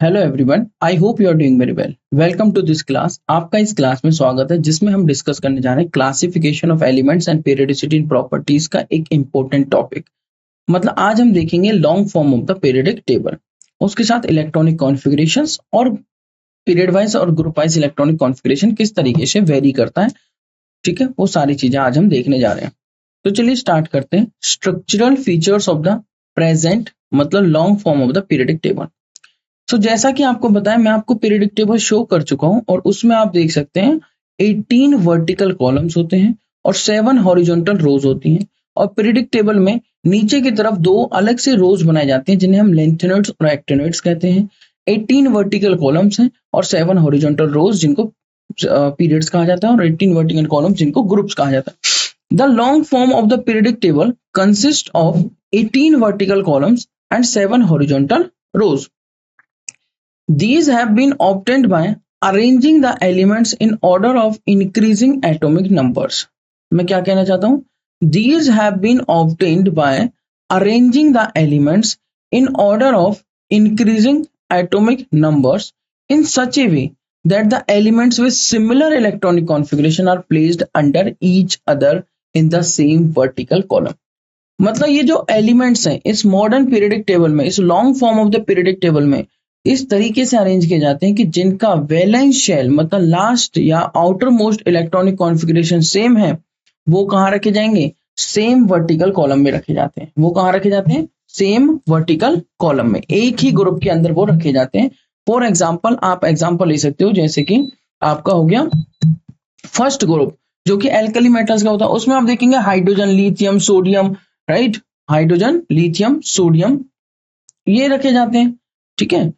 Hello everyone, I hope you are doing very well. Welcome to this class. आपका इस class में स्वागत है, जिसमें हम डिस्कस करने जा रहे हैं classification of elements and periodicity in properties का एक इंपॉर्टेंट टॉपिक। मतलब आज हम देखेंगे long form of the periodic table, उसके साथ इलेक्ट्रॉनिक कॉन्फ़िगरेशंस और पीरियड वाइज और ग्रुप वाइज इलेक्ट्रॉनिक कॉन्फ़िगरेशन किस तरीके से वेरी करता है। ठीक है, वो सारी चीजें आज हम देखने जा रहे हैं। तो चलिए स्टार्ट करते हैं। Structural features of the present मतलब long form of the periodic table. जैसा कि आपको बताया, मैं आपको पीरियोडिक टेबल शो कर चुका हूं और उसमें आप देख सकते हैं 18 वर्टिकल कॉलम्स होते हैं और 7 हॉरिजॉन्टल रोज होती हैं। और पीरियोडिक टेबल में नीचे की तरफ दो अलग से रोज बनाए जाते हैं जिन्हें हम लेंथेनॉइड्स और एक्टिनॉइड्स कहते हैं। 18 वर्टिकल कॉलम्स हैं और 7 हॉरिजॉन्टल रोज जिनको पीरियड्स कहा जाता है और 18 वर्टिकल कॉलम्स जिनको ग्रुप्स कहा जाता है। The long form of the periodic table consist of 18 vertical columns and 7 horizontal rows. These have been obtained by arranging the elements in order of increasing atomic numbers. मैं क्या कहना चाहता हूँ? These have been obtained by arranging the elements in order of increasing atomic numbers in such a way that the elements with similar electronic configuration are placed under each other in the same vertical column. मतलब ये जो elements हैं इस modern periodic table में, इस long form of the periodic table में इस तरीके से अरेंज किए जाते हैं कि जिनका वैलेंस शेल मतलब लास्ट या outer most electronic configuration same है, वो कहाँ रखे जाएंगे? सेम वर्टिकल कॉलम में रखे जाते हैं। वो कहाँ रखे जाते हैं? सेम वर्टिकल कॉलम में, एक ही ग्रुप के अंदर वो रखे जाते हैं। फॉर एग्जाम्पल, आप एग्जाम्पल ले सकते हो, जैसे कि आपका हो गया फर्स्ट ग्रुप जो कि एल्कली मेटल्स का होता है। उसमें आप देखेंगे hydrogen, lithium, sodium, right, hydrogen, lithium, sodium ये रखे जाते हैं। ठीक है,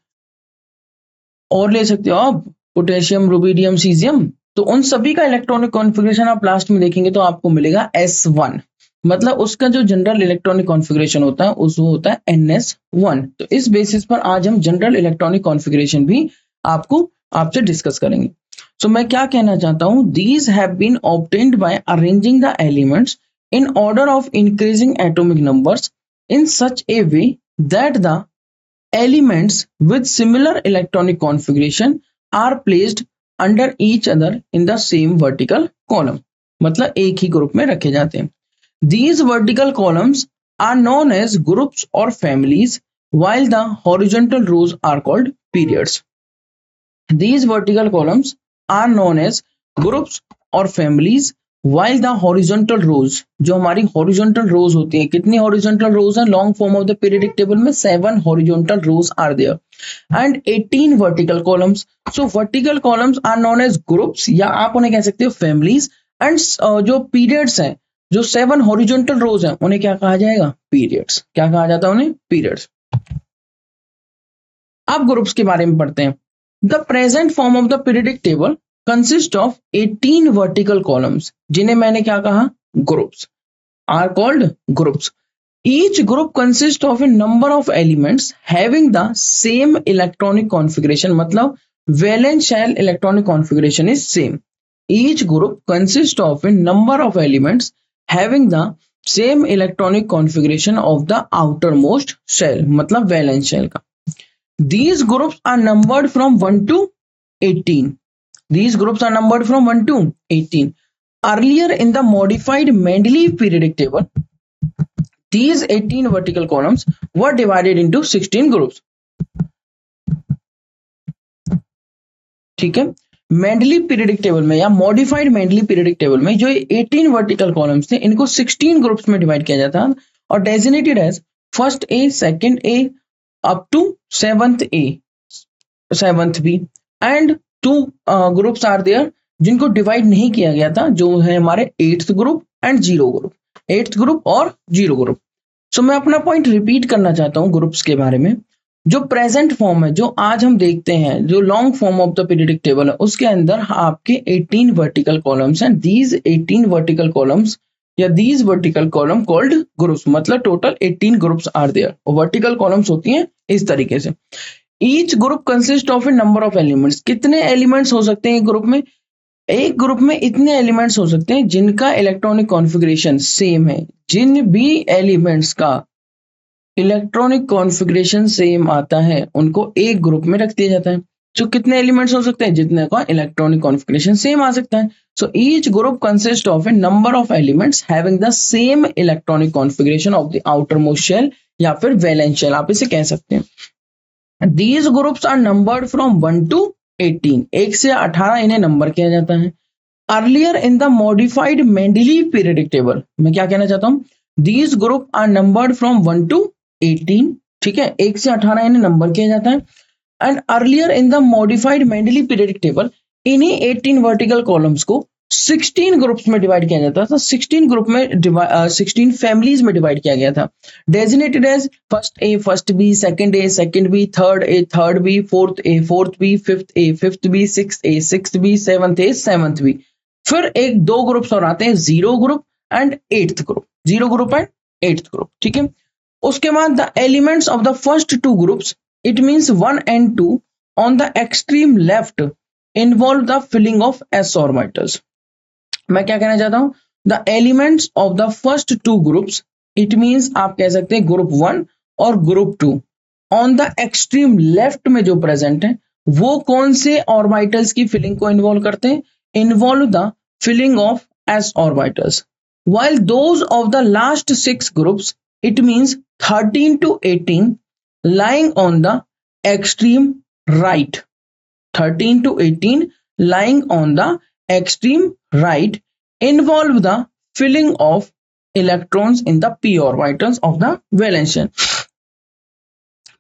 और ले सकते हो आप पोटेशियम, रुबिडियम, सीजियम। तो उन सभी का इलेक्ट्रॉनिक कॉन्फ़िगरेशन आप लास्ट में देखेंगे तो आपको मिलेगा S1, मतलब उसका जो जनरल इलेक्ट्रॉनिक कॉन्फ़िगरेशन होता है उसको होता है NS1। तो इस बेसिस पर आज हम जनरल इलेक्ट्रॉनिक कॉन्फ़िगरेशन भी आपसे डिस्कस करेंगे। मैं क्या कहना चाहता हूं? These have been obtained by arranging the elements in order of increasing atomic numbers in such a way that the elements with similar electronic configuration are placed under each other in the same vertical column, मतलब एक ही group में रखे जाते हैं। These vertical columns are known as groups or families, while the horizontal rows are called periods. These vertical columns are known as groups or families, while the horizontal rows, जो हमारी horizontal rows होती हैं, कितनी horizontal rows हैं long form of the periodic table में? 7 horizontal rows are there and 18 vertical columns. So vertical columns are known as groups या आप उन्हें कह सकते हो families, and जो periods हैं, जो 7 horizontal rows हैं, उन्हें क्या कहा जाएगा? periods. क्या कहा जाता है उन्हें? periods. अब ग्रुप्स के बारे में पढ़ते हैं। The present form of the periodic table consist of 18 vertical columns, जिन्हें मैंने क्या कहा? Groups are called groups. Each group consists of a number of elements having the same electronic configuration, मतलब valence shell electronic configuration is same. Each group consists of a number of elements having the same electronic configuration of the outermost shell, मतलब valence shell का। These groups are numbered from 1 to 18. These groups are numbered from 1 to 18. Earlier in the modified Mendeleev periodic table, these 18 vertical columns were divided into 16 groups. ठीक है, Mendeleev periodic table में या modified Mendeleev periodic table में जो 18 vertical columns थे इनको 16 groups में divide किया जाता है और designated as first A, second A up to seventh A, seventh B, and 2 groups are there जिनको डिवाइड नहीं किया गया था, जो है हमारे 8th group and 0 group, 8th group और 0 ग्रुप। मैं अपना पॉइंट रिपीट करना चाहता हूं ग्रुप्स के बारे में। जो प्रेजेंट फॉर्म है, जो आज हम देखते हैं, जो long form of the periodic table है, उसके अंदर आपके 18 वर्टिकल कॉलम्स हैं। दीज 18 वर्टिकल कॉलम्स या these vertical column called groups, मतलब टोटल 18 ग्रुप्स आर देयर। और वर्टिकल कॉलम्स होती हैं इस तरीके से। Each group consist of a number of elements. कितने एलिमेंट्स हो सकते हैं एक ग्रुप में? एक ग्रुप में इतने एलिमेंट्स हो सकते हैं जिनका इलेक्ट्रॉनिक कॉन्फ़िगरेशन सेम है। जिन भी एलिमेंट्स का इलेक्ट्रॉनिक कॉन्फ़िगरेशन सेम आता है उनको एक ग्रुप में रख दिया जाता है। जो कितने एलिमेंट्स हो सकते हैं, जितने का इलेक्ट्रॉनिक कॉन्फ़िगरेशन सेम आ सकता है। So each group consist of a number of elements having the same electronic configuration of the outer most shell या फिर वैलेंस शेल, आप इसे कह सकते हैं। These groups are numbered from 1 to 18, 1 से 18 इन्हें नंबर किया जाता है। Earlier in the modified Mendeleev periodic table, मैं क्या कहना चाहता हूं, these group are numbered from 1 to 18, ठीक है, 1 से 18 इन्हें नंबर किया जाता है। And earlier in the modified Mendeleev periodic table इन्हीं 18 वर्टिकल कॉलम्स को 16 ग्रुप्स में डिवाइड किया जाता था। 16 ग्रुप में 16 फैमिलीज में डिवाइड किया गया था। Designated as first A first B, second A second B, third A third B, fourth A fourth B, fifth A fifth B, sixth A sixth B, seventh A seventh B. फिर एक दो groups और आते हैं, zero group and eighth group, zero group and eighth group, ठीक है। उसके बाद the elements of the first two groups, it means 1 and 2 on the extreme left involve the filling of s orbitals. मैं क्या कहना चाहता हूं, the elements of the first two groups, it means आप कह सकते हैं ग्रुप 1 और group 2 on the extreme left में जो प्रेजेंट है वो कौन से ऑर्बिटल्स की फिलिंग को इन्वॉल्व करते हैं, involve the filling of s orbitals, while those of the last 6 groups, it means 13 to 18, lying on the extreme right, 13 to 18 lying on the extreme right, involve the filling of electrons in the p orbitals of the valence shell।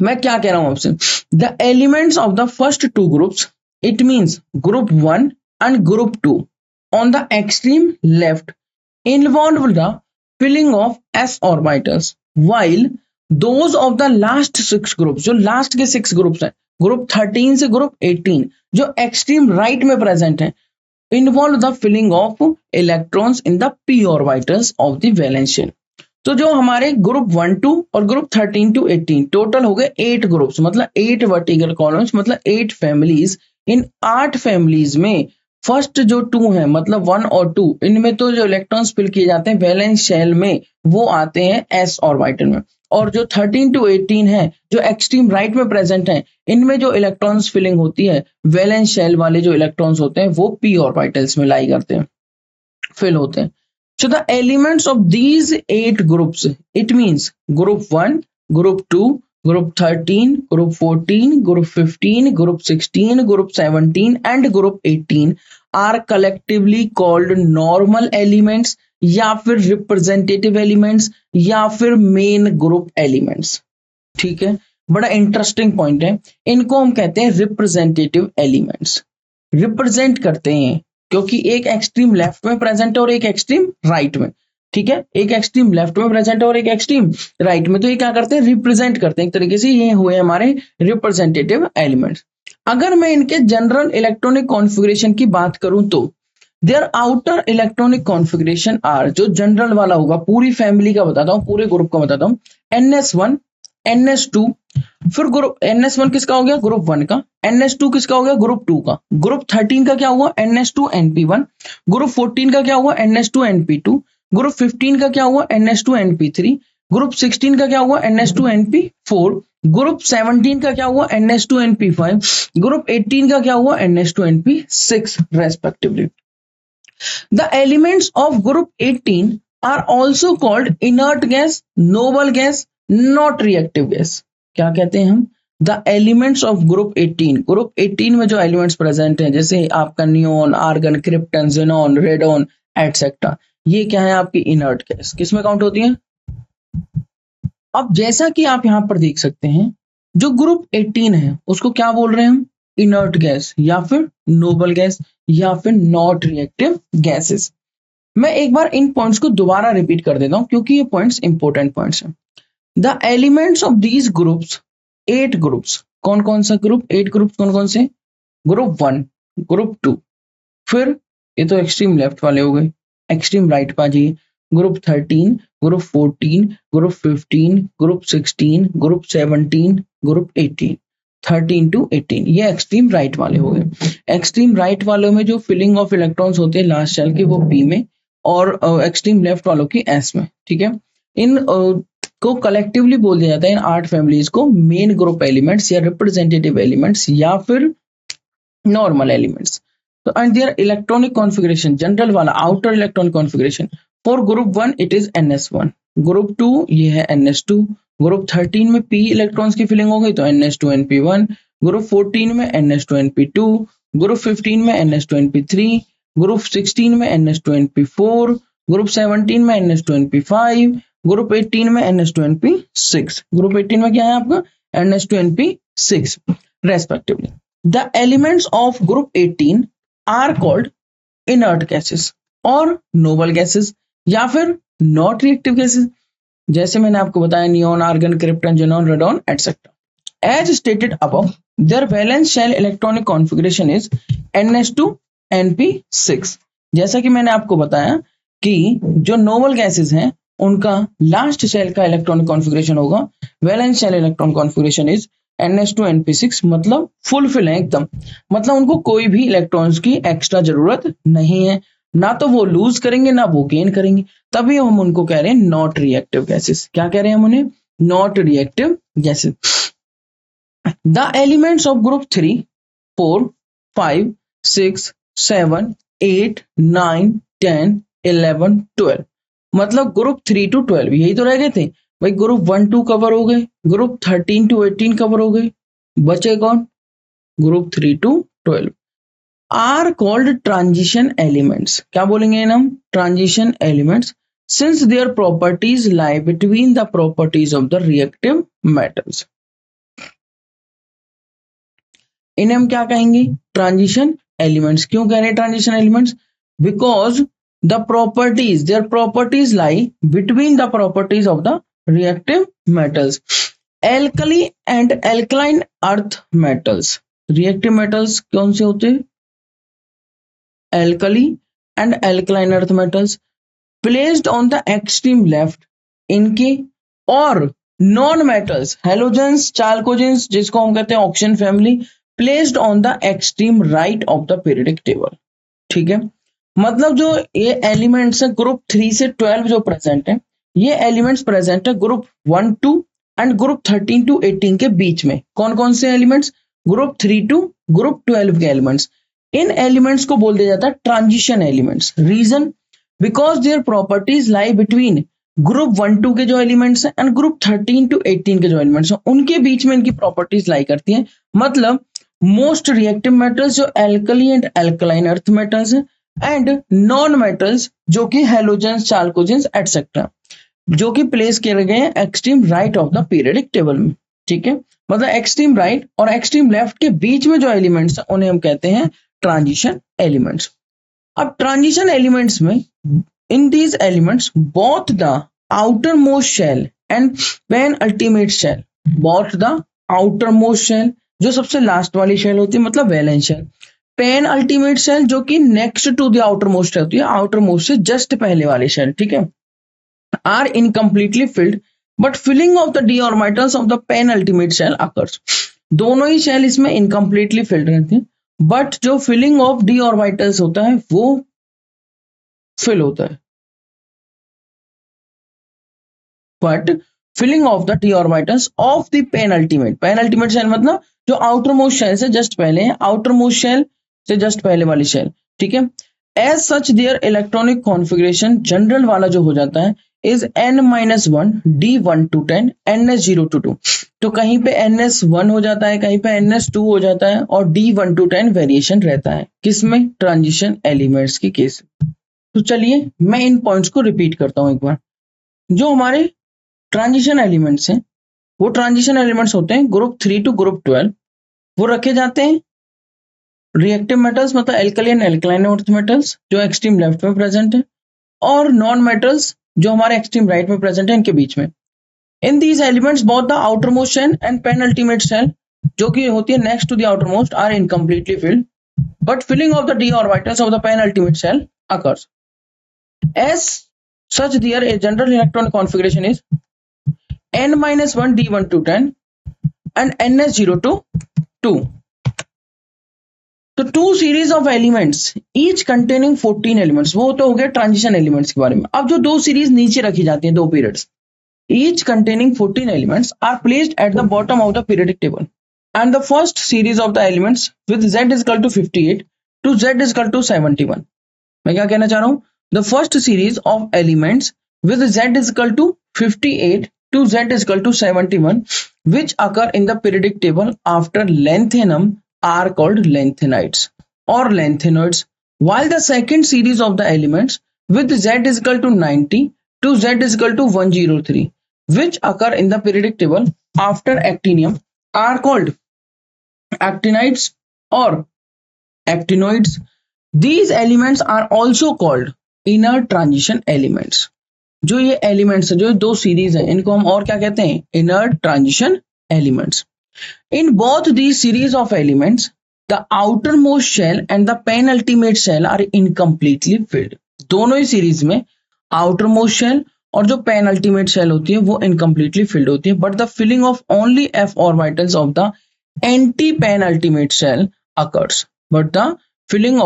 मैं क्या कह रहा हूं आपसे, the elements of the first two groups, it means group 1 and group 2 on the extreme left involve the filling of s orbitals, while those of the last 6 groups, जो last के 6 groups हैं, group 13 से group 18 जो extreme right में present है, involve the filling of electrons in the p orbitals of the valence shell. तो जो हमारे ग्रुप 1 2 और ग्रुप 13 to 18 टोटल हो गए 8 ग्रुप्स, मतलब 8 वर्टिकल कॉलम्स, मतलब 8 फैमिलीज। इन 8 फैमिलीज में फर्स्ट जो 2 है, मतलब 1 और 2, इनमें तो जो इलेक्ट्रॉन्स फिल किए जाते हैं वैलेंस शेल में वो आते हैं s ऑर्बिटल में, और जो 13 to 18 है जो एक्सट्रीम राइट में प्रेजेंट हैं, इनमें जो इलेक्ट्रॉन्स फिलिंग होती है वैलेंस शेल वाले जो इलेक्ट्रॉन्स होते हैं वो p ऑर्बिटल्स में लाई करते हैं, फिल होते हैं। So the elements of these 8 groups, it means group 1, group 2, group 13, group 14, group 15, group 16, group 17 and group 18 are collectively called normal elements या फिर representative elements या फिर main group elements, ठीक है। बड़ा इंटरेस्टिंग पॉइंट है, इनको हम कहते हैं रिप्रेजेंटेटिव एलिमेंट्स। रिप्रेजेंट करते हैं क्योंकि एक एक्सट्रीम लेफ्ट में प्रेजेंट है और एक एक्सट्रीम राइट में, ठीक है, एक एक्सट्रीम लेफ्ट में प्रेजेंट है और एक एक्सट्रीम राइट में, तो ये क्या करते हैं, रिप्रेजेंट करते हैं एक तरीके से। ये हुए हमारे रिप्रेजेंटेटिव एलिमेंट्स। अगर मैं इनके जनरल इलेक्ट्रॉनिक कॉन्फ़िगरेशन की बात करूं तो their outer electronic configuration are, जो जनरल वाला होगा पूरी फैमिली का बताता हूं, पूरे ग्रुप का बताता हूं, NS1 NS2, फिर ग्रुप NS1 किसका हो गया, ग्रुप 1 का, NS2 किसका हो गया, ग्रुप 2 का, ग्रुप 13 का क्या हुआ, NS2 NP1, ग्रुप 14 का क्या हुआ, NS2 NP2, ग्रुप 15 का क्या हुआ, NS2 NP3, ग्रुप 16 का क्या हुआ, NS2 NP4, ग्रुप 17 का क्या हुआ, NS2 NP5, ग्रुप 18 का क्या हुआ, NS2 NP6 respectively. The elements of group 18 are also called inert gas, noble gas, not reactive gas. क्या कहते हैं हम, the elements of group 18, group 18 में जो एलिमेंट्स प्रेजेंट हैं जैसे आपका neon, argon, krypton, xenon, radon etcetera, ये क्या है आपकी इनर्ट गैस, किसमें काउंट होती है। अब जैसा कि आप यहां पर देख सकते हैं, जो ग्रुप 18 है उसको क्या बोल रहे हैं हम, इनर्ट गैस या फिर नोबल गैस या फिर नॉट रिएक्टिव गैसेस। मैं एक बार इन पॉइंट्स को दोबारा रिपीट कर देता हूं क्योंकि ये पॉइंट्स इंपॉर्टेंट पॉइंट्स हैं। The elements of these groups, 8 groups, कौन कौन सा ग्रुप, 8 ग्रुप्स कौन कौन से, ग्रुप 1, ग्रुप 2, फिर ये तो एक्सट्रीम लेफ्ट वाले हो गए, एक्सट्रीम राइट पे आ जाइए, group 13, group 14, group 15, group 16, group 17, group 18, 13 to 18, ये एक्सट्रीम राइट वाले हो गए। एक्सट्रीम राइट वालों में जो फिलिंग ऑफ इलेक्ट्रॉन्स होते हैं लास्ट शेल के वो p में, और एक्सट्रीम लेफ्ट वालों की s में, ठीक है। इन को कलेक्टिवली बोल दिया जाता है इन 8 फैमिलीज को मेन ग्रुप एलिमेंट्स या रिप्रेजेंटेटिव एलिमेंट्स या फिर नॉर्मल एलिमेंट्स। तो and there electronic configuration, general वाला outer electronic configuration for group 1 it is NS1, group 2 ये है NS2, ग्रुप 13 में p इलेक्ट्रॉन्स की फिलिंग हो गई तो NS2NP1, ग्रुप 14 में NS2NP2, ग्रुप 15 में NS2NP3, ग्रुप 16 में NS2NP4, ग्रुप 17 में NS2NP5, ग्रुप 18 में NS2NP6, ग्रुप 18 में क्या है आपका NS2NP6 respectively. The elements of group 18 are called inert gases और noble gases या फिर not reactive gases, जैसे मैंने आपको बताया neon, argon, krypton, xenon, radon etcetera. As stated above, their valence shell electronic configuration is NS2NP6। जैसा कि मैंने आपको बताया कि जो नोबल गैसेस हैं उनका लास्ट शेल का इलेक्ट्रॉनिक कॉन्फ़िगरेशन होगा valence shell electron configuration is NS2NP6, मतलब फुलफिल है एकदम, मतलब उनको कोई भी इलेक्ट्रॉन्स की एक्स्ट्रा जरूरत नहीं है, ना तो वो लूज करेंगे ना वो गेन करेंगे, तभी हम उनको कह रहे हैं नॉट रिएक्टिव गैसेस। क्या कह रहे हैं हम उन्हें? Not reactive gases. The elements of group 3, 4, 5, 6, 7, 8, 9, 10, 11, 12, मतलब ग्रुप 3 to 12 यही तो रह गए थे भाई। ग्रुप 1 2 कवर हो गए, ग्रुप 13 to 18 कवर हो गए, बचे कौन? Group 3 to 12 are called transition elements. क्या बोलेंगे हम? Transition elements, since their properties lie between the properties of the reactive metals. इन्हें हम क्या कहेंगे? Transition elements. क्यों कह रहे हैं transition elements? Because the properties, their properties lie between the properties of the reactive metals, alkali and alkaline earth metals। reactive metals कौन से होते हैं? alkali and alkaline earth metals placed on the extreme left इनके, और non metals halogens, chalcogens जिसको हम कहते हैं oxygen family placed on the extreme right of the periodic table। ठीक है, मतलब जो ये एलिमेंट्स है ग्रुप 3 से 12 जो प्रेजेंट है, ये एलिमेंट्स प्रेजेंट है ग्रुप 1 2 एंड ग्रुप 13 to 18 के बीच में। कौन कौन से एलिमेंट्स? ग्रुप 3 to ग्रुप 12 के एलिमेंट्स। इन एलिमेंट्स को बोल दिया जाता है transition elements. Reason? Because their properties lie between group 1 2 के जो एलिमेंट्स हैं एंड ग्रुप 13 to 18 के जो एलिमेंट्स हैं उनके बीच में इनकी प्रॉपर्टीज लाई करती हैं। मतलब मोस्ट रिएक्टिव मेटल्स जो alkali and alkaline earth metals हैं एंड नॉन मेटल्स जो कि हेलोजेंस, चाल्कोजेंस एटसेट्रा, जो कि प्लेस किए गए हैं extreme right of the periodic table में। ठीक है, मतलब एक्सट्रीम राइट और एक्सट्रीम लेफ्ट के बीच में जो एलिमेंट्स हैं उन्हें हम कहते हैं ट्रांजिशन एलिमेंट्स। अब ट्रांजिशन एलिमेंट्स में in these elements both the outer most shell and penultimate shell, both the outer most shell जो सबसे लास्ट वाली शेल होती है मतलब valence shell, penultimate shell जो कि next to the outer most होती है, आउटर मोस्ट से जस्ट पहले वाली शेल। ठीक है, are incompletely filled but filling of the d orbitals of the penultimate shell occurs। दोनों ही शेल इसमें इनकम्प्लीटली फिल्ड रहते हैं, बट जो फिलिंग ऑफ डी ऑर्बिटल्स होता है वो फिल होता है, but filling of the D orbitals of the penultimate shell मतलब जो आउटर मोस्ट शेल से जस्ट पहले है, आउटर मोस्ट शेल से जस्ट पहले वाली शेल। ठीक है, as such their electronic configuration general वाला जो हो जाता है is n-1 d1 to 10 ns0 to 2। तो कहीं पे ns1 हो जाता है, कहीं पे ns2 हो जाता है और d1 to 10 वेरिएशन रहता है। किसमें? ट्रांजिशन एलिमेंट्स की केस। तो चलिए मैं इन पॉइंट्स को रिपीट करता हूं एक बार। जो हमारे ट्रांजिशन एलिमेंट्स हैं वो ट्रांजिशन एलिमेंट्स होते हैं ग्रुप 3 to ग्रुप 12। वो रखे जाते हैं रिएक्टिव मेटल्स मतलब alkali and alkaline earth metals जो एक्सट्रीम लेफ्ट में प्रेजेंट है, और नॉन मेटल्स जो हमारे एक्सट्रीम राइट में प्रेजेंट है इनके बीच में। In these elements both the outer most shell and penultimate shell जो कि होती है next to the outer most are incompletely filled, but filling of the d orbitals of the penultimate shell occurs। As such there a general electron configuration is n-1 d1 to 10 and ns0 to 2। तो 2 series of elements each containing 14 elements, वो तो हो गया transition elements के बारे में। अब जो 2 सीरीज नीचे रखी जाती हैं 2 periods, each containing 14 elements are placed at the bottom of the periodic table, and the first series of the elements with z is equal to 58 to z is equal to 71. मैं क्या कहना चाह रहा हूं? The first series of elements with z is equal to 58 to z is equal to 71 which occur in the periodic table after lanthanum are called lanthanides or lanthanoids, while the second series of the elements with z is equal to 90 to z is equal to 103 which occur in the periodic table after actinium are called actinides or actinoids. These elements are also called inner transition elements. जो ये elements जो दो series है इनको हम और क्या कहते हैं? Inner transition elements. In both the series of elements the outer most shell and the penultimate shell are incompletely filled. दोनों ही सीरीज में आउटर मोस्ट शेल और जो पेनल्टीमेट शेल होती है वो इनकम्प्लीटली फिल्ड होती है, but the filling of only F orbitals of the anti penultimate shell occurs. But the filling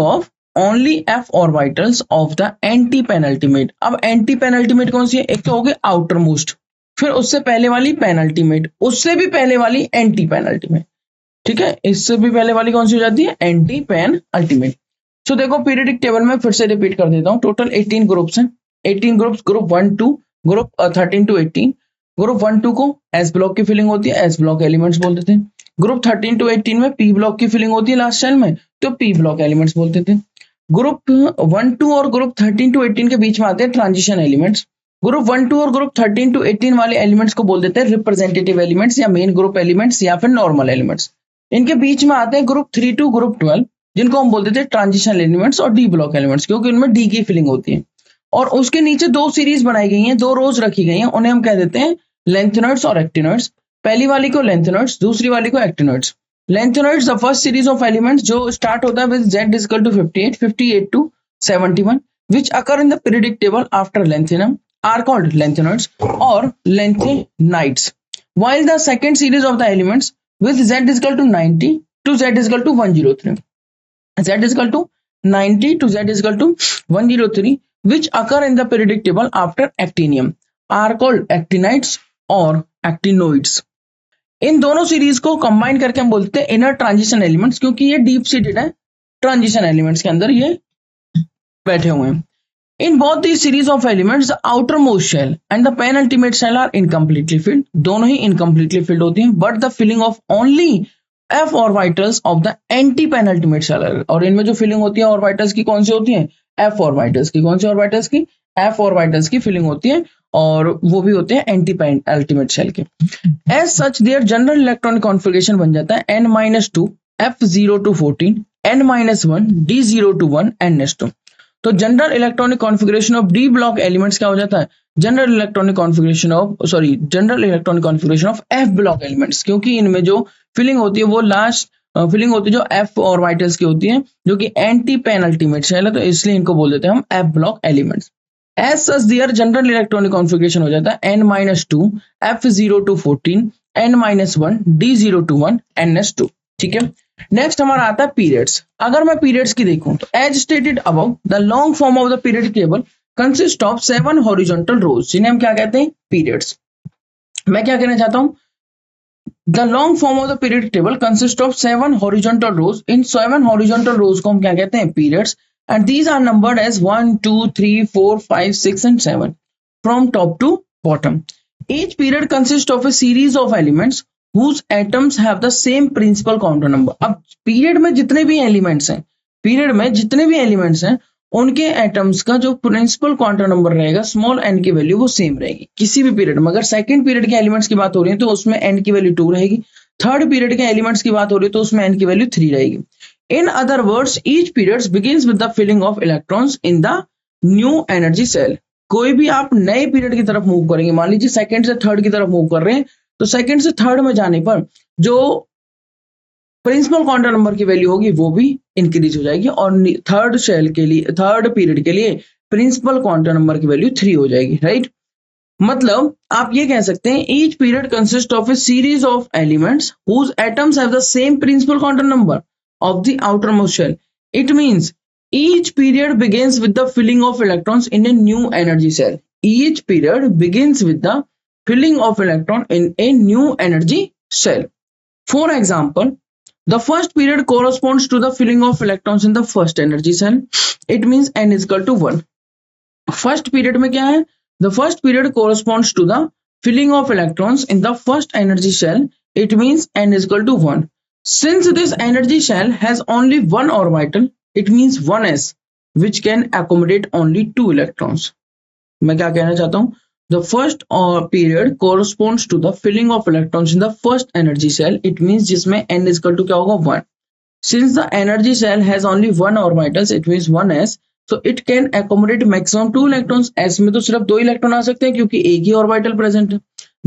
of only F orbitals of the anti penultimate. अब anti penultimate कौन सी है? एक तो हो गई आउटर मोस्ट, फिर उससे पहले वाली पेनल्टीमेट, उससे भी पहले वाली एंटी पेनल्टीमेट. ठीक है, इससे भी पहले वाली कौन सी हो जाती है? Anti penultimate. सो देखो पीरियडिक टेबल में फिर से रिपीट कर देता हूं. टोटल 18 ग्रुप्स हैं. 18 groups, group 1 2, group 13 to 18. Group 1 2 को एस ब्लॉक की फिलिंग होती है, एस ब्लॉक एलिमेंट्स बोलते थे. ग्रुप 13 to 18 में पी ब्लॉक की फिलिंग होती है लास्ट शेल में, तो पी ब्लॉक एलिमेंट्स बोलते थे. ग्रुप 1 2 और ग्रुप 13 to 18 के बीच में आते हैं ट्रांजिशन एलिमेंट्स. ग्रुप 1 2 और ग्रुप 13 to 18 वाले एलिमेंट्स को बोल देते हैं रिप्रेजेंटेटिव एलिमेंट्स या मेन ग्रुप एलिमेंट्स या फिर नॉर्मल एलिमेंट्स. इनके बीच में आते हैं ग्रुप 3 to ग्रुप 12 जिनको हम बोलते थे ट्रांजिशन एलिमेंट्स और डी ब्लॉक एलिमेंट्स, क्योंकि उनमें डी की फिलिंग होती है. और उसके नीचे दो सीरीज बनाई गई हैं, दो रोज रखी गई हैं, उन्हें हम कह देते हैं लेंथेनॉइड्स और एक्टिनॉइड्स. पहली वाली को लेंथेनॉइड्स, दूसरी वाली को actinoids. Lanthanoids the first series of elements जो स्टार्ट होता है with z is equal to 58 to 71 which occur in the periodic table after lanthanum are called lanthanoids or lanthanides, while the second series of the elements with z is equal to 90 to z is equal to 103, z is equal to 90 to z is equal to 103 which occur in the periodic table after actinium are called actinides or actinoids. इन दोनों series को combine करके हम बोलते हैं inner transition elements, क्योंकि ये deep seated है, transition elements के अंदर ये बैठे हुए हैं. In both the series of elements the outer most shell and the penultimate shell are incompletely filled. दोनों ही इनकम्प्लीटली फिल्ड होती हैं, but the filling of only F orbitals of the anti penultimate shell. और इनमें जो filling होती है orbitals की कौन सी होती है? एफ ऑर्बिटल्स की. कौन सी ऑर्बिटल्स की? एफ ऑर्बिटल्स की फिलिंग होती है, और वो भी होते हैं एंटी पेनल्टीमेट शेल के. As such their general electronic configuration बन जाता है n-2 f0 to 14 n-1 d0 to 1 ns2. तो general electronic configuration of D block elements क्या हो जाता है? General electronic configuration of F block elements, क्योंकि इनमें जो फिलिंग होती है वो लास्ट फिलिंग होती है जो एफ ऑर्बिटल्स की होती है, जो कि एंटी पेनल्टीमेट शेल है, तो इसलिए इनको बोल देते हैं हम F block elements. As such their general electronic configuration हो जाता है n-2 f0 to 14 n-1 d0 to 1 ns2. ठीक है, नेक्स्ट हमारा आता है पीरियड्स. अगर मैं पीरियड्स की देखूं तो as stated above the long form of the period table consist of 7 horizontal rows, जिन्हें हम क्या कहते हैं? पीरियड्स. मैं क्या कहना चाहता हूं? The long form of the period table consist of 7 horizontal rows. इन 7 हॉरिजॉन्टल रोज को हम क्या कहते हैं? Periods. And these are numbered as 1, 2, 3, 4, 5, 6 and 7 from top to bottom. Each period consists of a series of elements whose atoms have the same principal quantum number. अब period में जितने भी एलिमेंट्स हैं उनके एटम्स का जो प्रिंसिपल क्वांटम नंबर रहेगा small N की वैल्यू वो सेम रहेगी किसी भी पीरियड में. अगर सेकंड पीरियड के एलिमेंट्स की बात हो रही है तो उसमें एन की वैल्यू 2 रहेगी. थर्ड पीरियड के एलिमेंट्स की बात हो रही है तो उसमें एन की वैल्यू 3 रहेगी. In other words, each period begins with the filling of electrons in the new energy cell. कोई भी आप नए पीरियड की तरफ मूव करेंगे, मान लीजिए सेकंड से थर्ड की तरफ मूव कर रहे हैं, तो सेकंड से थर्ड में जाने पर जो प्रिंसिपल क्वांटम नंबर की वैल्यू होगी वो भी इंक्रीज हो जाएगी, और थर्ड पीरियड के लिए प्रिंसिपल क्वांटम नंबर की वैल्यू 3 हो जाएगी. राइट, मतलब आप ये कह सकते हैं each period consist of a series of elements whose atoms have the same principal quantum number of the outermost shell. It means each period begins with the filling of electrons in a new energy cell. each period begins with the filling of electron in a new energy cell. For example, the first period corresponds to the filling of electrons in the first energy cell. It means n is equal to 1. First period में क्या है? The first period corresponds to the filling of electrons in the first energy shell. It means n is equal to 1. Since this energy shell has only one orbital, it means 1s, which can accommodate only 2 electrons. मैं क्या कहना चाहता हूँ? The first period corresponds to the filling of electrons in the first energy shell. It means जिसमें n is equal to क्या होगा? 1. Since the energy shell has only one orbitals, it means 1s. So it can accommodate maximum 2 electrons. s में तो सिर्फ 2 electron आ सकते हैं क्योंकि एक ही ऑर्बिटल प्रेजेंट है.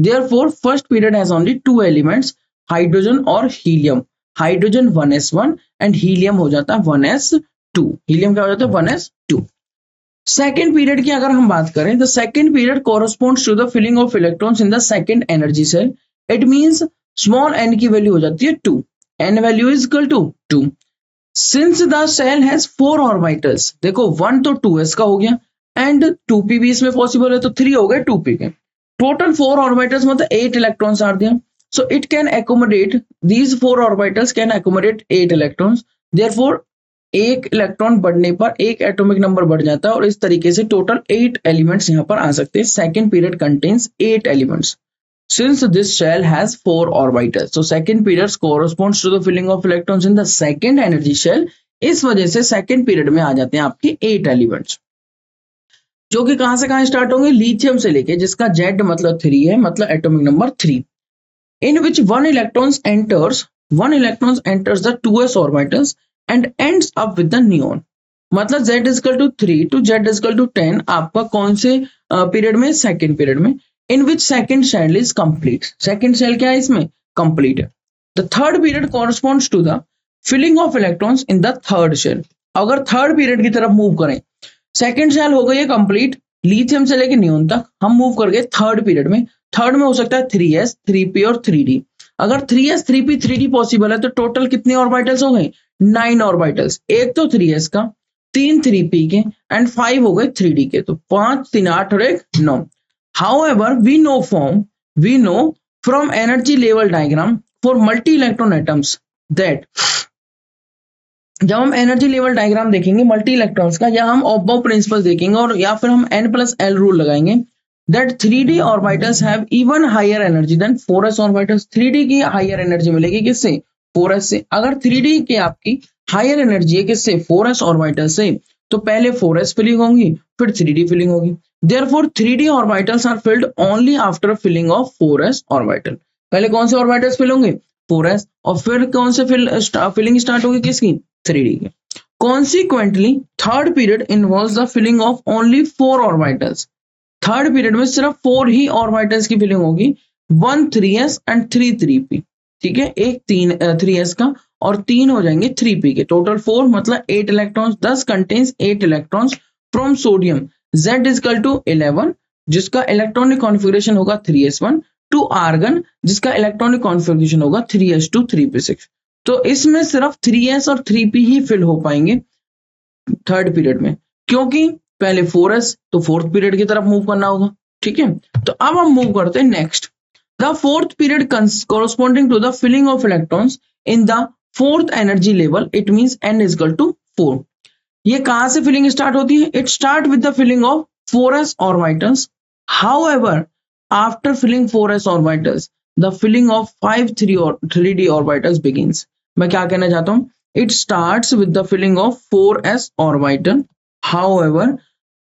Therefore first period has only 2 elements, hydrogen और helium. Hydrogen 1s1 and helium हो जाता है 1s2. हीलियम क्या हो जाता है? 1s2. सेकेंड पीरियड की अगर हम बात करें, the second period corresponds to the filling of electrons in the second energy shell. It means small n की वैल्यू हो जाती है 2. n value is equal to 2. Since the shell has 4 orbitals, देखो 1 तो 2s का हो गया एंड 2p भी इसमें पॉसिबल है तो 3 हो गए 2p के. टोटल 4 ऑर्बिटल्स मतलब 8 electrons are there. So it can accommodate, these 4 orbitals can accommodate 8 electrons. Therefore एक इलेक्ट्रॉन बढ़ने पर एक एटॉमिक नंबर बढ़ जाता है और इस तरीके से टोटल 8 एलिमेंट्स यहाँ पर आ सकते हैं. Second period contains 8 elements. Since this shell has 4 orbitals, so second period corresponds to the filling of electrons in the second energy shell. इस वजह से second period में आ जाते हैं आपके 8 elements, जो कि कहां से कहां स्टार्ट होंगे? लिथियम से लेके, जिसका Z मतलब 3 है, मतलब atomic number 3, in which one electron enters the 2s orbitals and ends up with the neon. मतलब Z is equal to 3 to Z is equal to 10 आपका कौन से पीरियड में? सेकेंड पीरियड में. In which second shell is complete. Second shell क्या है इसमें? Complete है. The third period corresponds to the filling of electrons in the third shell. अगर थर्ड पीरियड की तरफ मूव करें, सेकेंड शेल हो गई है कंप्लीट, लिथियम से लेके नियोन तक, हम मूव कर गए थर्ड पीरियड में. थर्ड में हो सकता है 3s, 3p और 3d. अगर 3s, 3p, 3d पॉसिबल है तो टोटल कितने ऑर्बिटल्स हो गए? 9 ऑर्बिटल्स. एक तो 3s का, 3 3p के एंड 5 हो गए 3d के. तो 5 3 8 और 1 9. However, we know from energy level diagram for multi-electron atoms that जब हम एनर्जी लेवल डायग्राम देखेंगे मल्टी इलेक्ट्रॉन्स का, या हम ऑब्बो प्रिंसिपल देखेंगे और या फिर हम n+l रूल लगाएंगे, that 3d orbitals have even higher energy than 4s orbitals. 3d की हायर एनर्जी मिलेगी किससे? 4s से. अगर 3d की आपकी हायर एनर्जी है किससे? 4s ऑर्बिटल से, तो पहले 4s फिलिंग होंगी फिर 3d फिलिंग होगी. Therefore 3d orbitals are filled only after filling of 4s orbital. पहले कौन से ऑर्बिटल्स फिल होंगे? 4s, और फिर कौन से फिलिंग स्टार्ट होगी किसकी? 3d के. Consequently third period involves the filling of only 4 orbitals. Third period में सिर्फ 4 ही ऑर्बिटल्स की फिलिंग होगी, 1 3s एंड 3 3p. ठीक है, एक 3s का और 3 हो जाएंगे 3p के. टोटल 4 मतलब 8 electrons. thus contains 8 electrons from sodium. Z is equal to 11, जिसका इलेक्ट्रॉनिक कॉन्फ़िगरेशन होगा 3s1, टू आर्गन जिसका इलेक्ट्रॉनिक कॉन्फ़िगरेशन होगा 3s2 3p6. तो इसमें सिर्फ 3s और 3p ही फिल हो पाएंगे थर्ड पीरियड में, क्योंकि पहले 4s, तो फोर्थ पीरियड की तरफ मूव करना होगा. ठीक है, तो अब हम मूव करते हैं next. The fourth period corresponding to the filling of electrons in the fourth energy level. It means n is equal to 4. ये कहां से फिलिंग स्टार्ट होती है? It start with the filling of 4s orbitals. However, after filling 4s orbitals, the filling of 5 3d orbitals begins. मैं क्या कहना चाहता हूं? It starts with the filling of 4s orbital. However,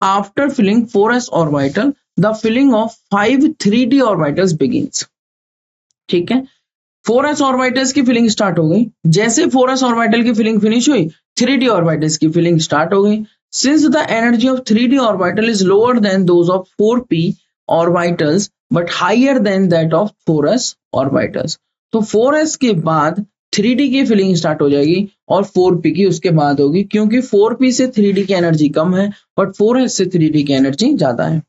after filling 4s orbital, the filling of 5 3d orbitals begins. ठीक है, 4s orbitals की filling start हो गई. जैसे 4s ऑर्बिटल की फिलिंग फिनिश हुई, 3d ऑर्बिटल्स की फिलिंग स्टार्ट हो गई. Since the energy of 3d orbital is lower than those of 4p orbitals but higher than that of 4s orbitals, तो 4s के बाद 3d की फिलिंग स्टार्ट हो जाएगी और 4p की उसके बाद होगी, क्योंकि 4p से 3d की एनर्जी कम है बट 4s से 3d की एनर्जी ज्यादा है.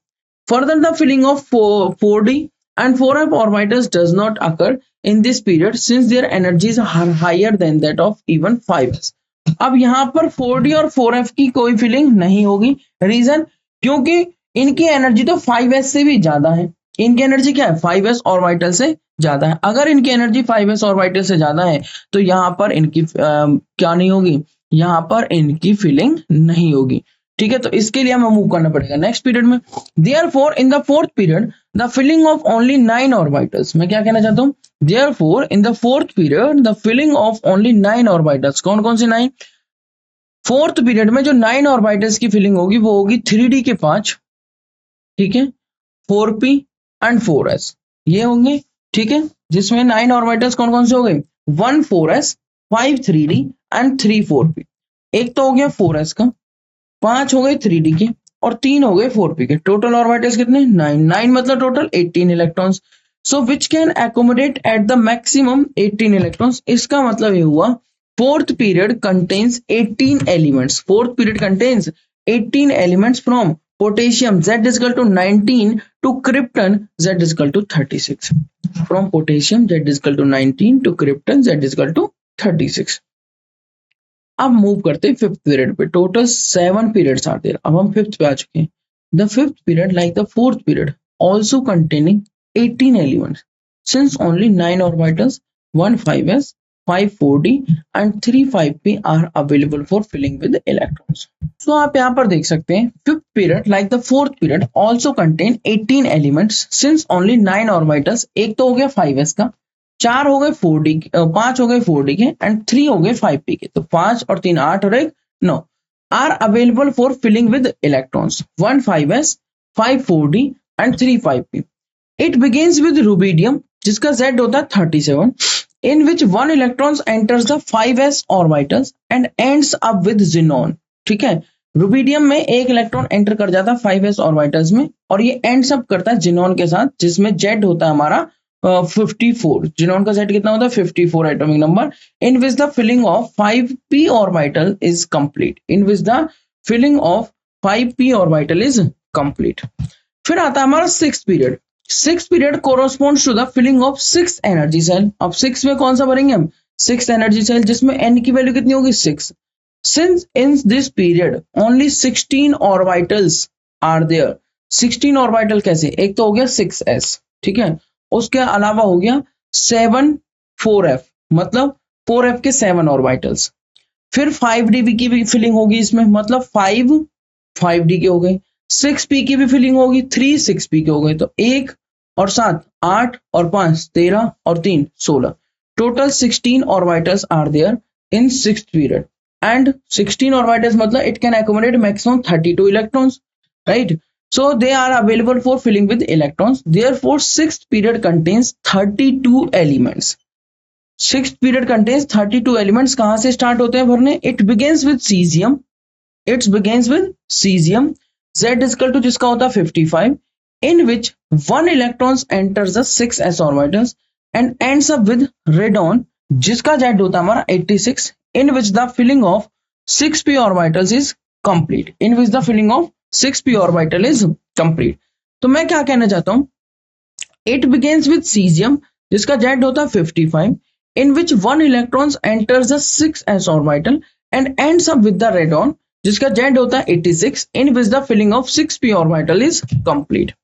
Further the filling of 4d and 4f orbitals does not occur in this period since their energies are higher than that of even 5s. अब यहाँ पर 4d और 4f की कोई फिलिंग नहीं होगी. रीजन, क्योंकि इनकी एनर्जी तो 5s से भी ज्यादा है। इनकी एनर्जी क्या है, 5s ऑर्बिटल से ज्यादा है। अगर इनकी एनर्जी 5s ऑर्बिटल से ज्यादा है तो यहाँ पर इनकी क्या नहीं होगी, यहाँ पर इनकी फिलिंग नहीं होगी। ठीक है, तो इसके लिए हमें मूव करना पड़ेगा नेक्स्ट पीरियड में। Therefore in the fourth period the filling of only 9 orbitals, मैं क्या कहना चाहता हूँ, therefore in the fourth period the filling of only 9 orbitals, कौन कौन से 9, फोर्थ पीरियड में जो 9 ऑर्बिटल्स की फिलिंग होगी वो होगी 3d के 5, ठीक है, 4p एंड 4s, ये होंगे। ठीक है, जिसमें 9 ऑर्बिटल्स कौन कौन से हो गए, 1 4s, 5 3d एंड 3 4p। एक तो हो गया 4s का, 5 हो गए 3d के और 3 हो गए 4p के। टोटल ऑर्बिटल्स कितने, 9, 9 मतलब total 18 electrons. So which can accommodate at the maximum 18 electrons. इसका मतलब ये हुआ fourth period contains 18 elements, fourth period contains 18 elements from potassium z is equal to 19 to krypton z is equal to 36, from potassium z is equal to 19 to krypton z is equal to 36। अब move करते हैं fifth period पे। Total 7 periods आते हैं, अब हम fifth पे आ चुके हैं। The fifth period like the fourth period also containing 18 elements, since only 9 orbitals, 1 5s, 5 4d and 3 5p are available for filling with electrons। So आप यहाँ पर देख सकते हैं fifth period like the fourth period also contain 18 elements, since only 9 orbitals, एक तो हो गया 5s का, 4 हो गए 4d, 5 हो गए 4d के एंड 3 हो गए 5p के, तो 5 और 3 8 और 1 9 are available for filling with electrons, 1 5s, 5 4d and 3 5p। It begins with rubidium जिसका Z होता है 37, in which one electrons enters the 5s orbitals and ends up with xenon। ठीक है, रुबिडियम में एक इलेक्ट्रॉन एंटर कर जाता है 5s ऑर्बिटल्स में और ये एंड्स अप करता है जिनोन के साथ, जिसमें Z होता है हमारा 54। जिनोन का Z कितना होता है, 54 atomic number. In which the filling of 5p orbital is complete, in which the filling of 5p orbital is complete. फिर आता है हमारा six period. Six period corresponds to the filling of 6 energy shell. अब 6 में कौन सा भरेंगे हम, 6 एनर्जी सेल, जिसमें n की वैल्यू कितनी होगी, 6। Since in this period only 16 orbitals are there. 16 orbital कैसे, एक तो हो गया 6s, ठीक है, उसके अलावा हो गया 7 4f, मतलब 4f के 7 ऑर्बिटल्स। फिर 5d की भी फिलिंग होगी इसमें, मतलब 5 5d के हो गए, 6p की भी फिलिंग होगी, 3 6p के हो गए, तो 1 और 7 8 और 5 13 और 3 16, total 16 orbitals are there in sixth period. And 16 orbitals मतलब it can accommodate maximum 32 electrons, right. So they are available for filling with electrons. Therefore, sixth period contains 32 elements. Sixth period contains 32 elements. कहाँ से start होते हैं भरने? It begins with cesium. It begins with cesium. Z is equal to जिसका होता है 55, in which one electrons enters the 6s orbitals and ends up with radon, जिसका Z होता है हमारा 86, in which the filling of 6p orbitals is complete. In which the filling of 6p orbital is complete। तो मैं क्या कहना चाहता हूं, it begins with cesium जिसका Z होता है 55, in which one electrons enters the 6s orbital and ends up with the radon जिसका Z होता है 86, in which the filling of 6p orbital is complete।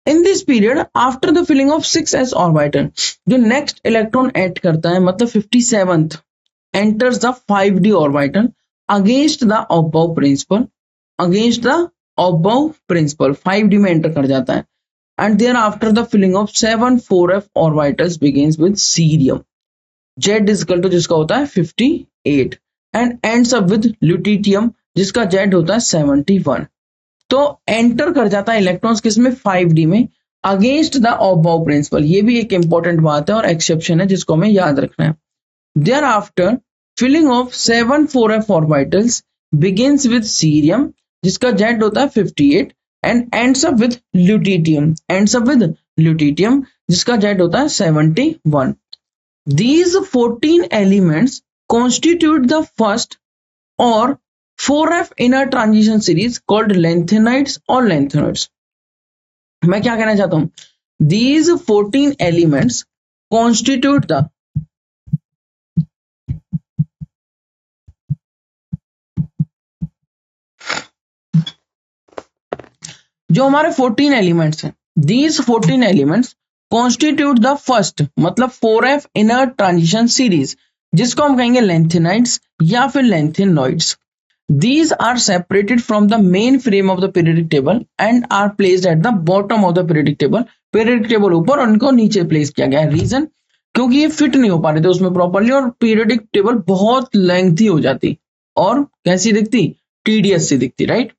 In this period after the filling of 6s orbital जो next electron add करता है, मतलब 57th enters the 5d orbital against the above principle, against the above principle 5d में enter कर जाता है। and thereafter the filling of 7 4f orbitals begins with cerium, Z is equal to जिसका होता है 58 and ends up with lutetium जिसका Z होता है 71। तो एंटर कर जाता है इलेक्ट्रॉन्स किसमें, 5d में, अगेंस्ट द अबव प्रिंसिपल। ये भी एक इंपॉर्टेंट बात है और एक्सेप्शन है जिसको हमें याद रखना है। thereafter filling of 7 4f orbitals begins with cerium जिसका Z होता है 58 and ends up with lutetium, ends up with lutetium जिसका Z होता है 71। These 14 elements constitute the first or 4f inner transition series called lanthanides or lanthanoids। मैं क्या कहना चाहता हूं, these 14 elements constitute the जो हमारे 14 एलिमेंट्स हैं, these 14 elements constitute the first मतलब 4f इनर ट्रांजिशन सीरीज, जिसको हम कहेंगे लेंथेनाइड्स या फिर lanthanoids. These are separated from the main frame of the periodic table and are placed at the bottom of the periodic table. Periodic table ऊपर और उनको नीचे प्लेस किया गया है. रीजन, क्योंकि ये फिट नहीं हो पा रहे थे उसमें प्रॉपरली और पीरियडिक टेबल बहुत लेंथी हो जाती और कैसी दिखती, टीडियस सी दिखती, right.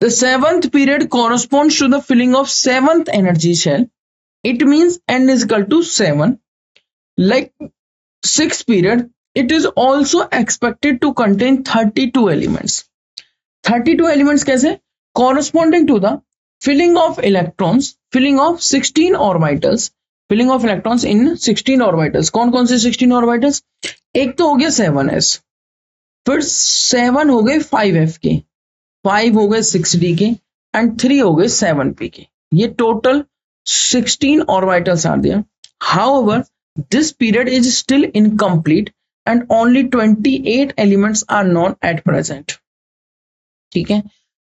The seventh period corresponds to the filling of seventh energy shell. It means n is equal to 7. Like sixth period, it is also expected to contain 32 elements. 32 elements कैसे? Corresponding to the filling of electrons, filling of 16 orbitals, filling of electrons in 16 orbitals. कौन कौन से 16 orbitals? एक तो हो गया 7s, फिर 7 हो गए 5f के, 5 हो गए 6d के एंड 3 हो गए 7p के. ये total 16 orbitals are there. However, this period is still incomplete and only 28 elements are known at present. ठीक है.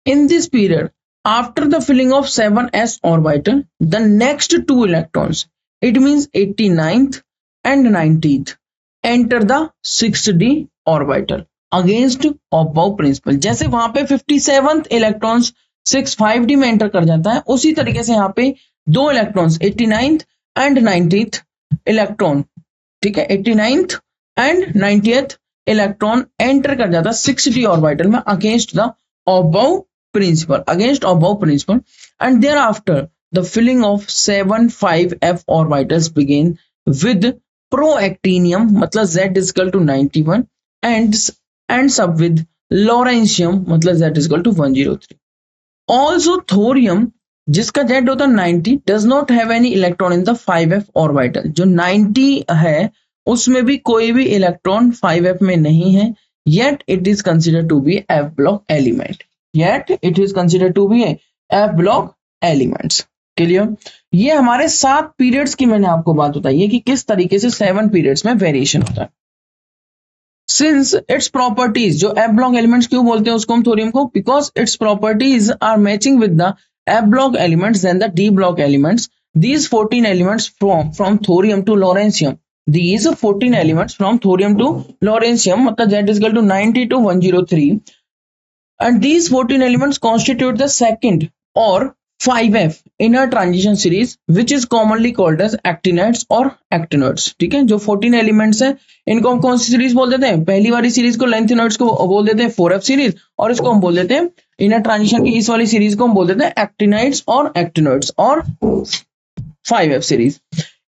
In this period, after the filling of 7s orbital, the next two electrons, it means 89th and 90th, enter the 6d orbital against above principle. जैसे वहां पे 57th electrons 5d में enter कर जाता है, उसी तरीके से यहाँ पे दो electrons 89th and 90th electron, ठीक है, 89th and 90th electron enter कर जाता है 6d ऑर्बिटल में against the above principle, and thereafter the filling of 7-5f orbitals begin with proactinium मतलब z is equal to 91 and ends up with lawrencium मतलब z is equal to 103. Also thorium जिसका z होता है 90 does not have any electron in the 5f orbital. जो 90 है उसमें भी कोई भी इलेक्ट्रॉन 5f में नहीं है, yet it is considered to be f block element. F block elements. Clear. ये हमारे 7 पीरियड्स की मैंने आपको बात बताई है कि किस तरीके से 7 पीरियड्स में वेरिएशन होता है. सिंस इट्स प्रॉपर्टीज, जो एफ ब्लॉक एलिमेंट्स क्यों बोलते हैं उसको हम थोरियम को, because its properties are matching with the F block elements than the D block elements. These 14 elements from thorium to lawrencium. These 14 elements from thorium to lawrencium मतलब Z is equal to 90 to 103. And these 14 elements constitute the second or 5f inner transition series, which is commonly called as actinides or actinoids. ठीक है, जो 14 elements हैं इनको हम कौन सी series बोल देते हैं? पहली वाली सीरीज को लेंथेनॉइड्स को बोल देते हैं 4f सीरीज, और इसको हम बोल देते हैं इनर ट्रांजिशन की इस वाली सीरीज को हम बोल देते हैं एक्टिनाइड्स और एक्टिनॉइड्स और 5f series.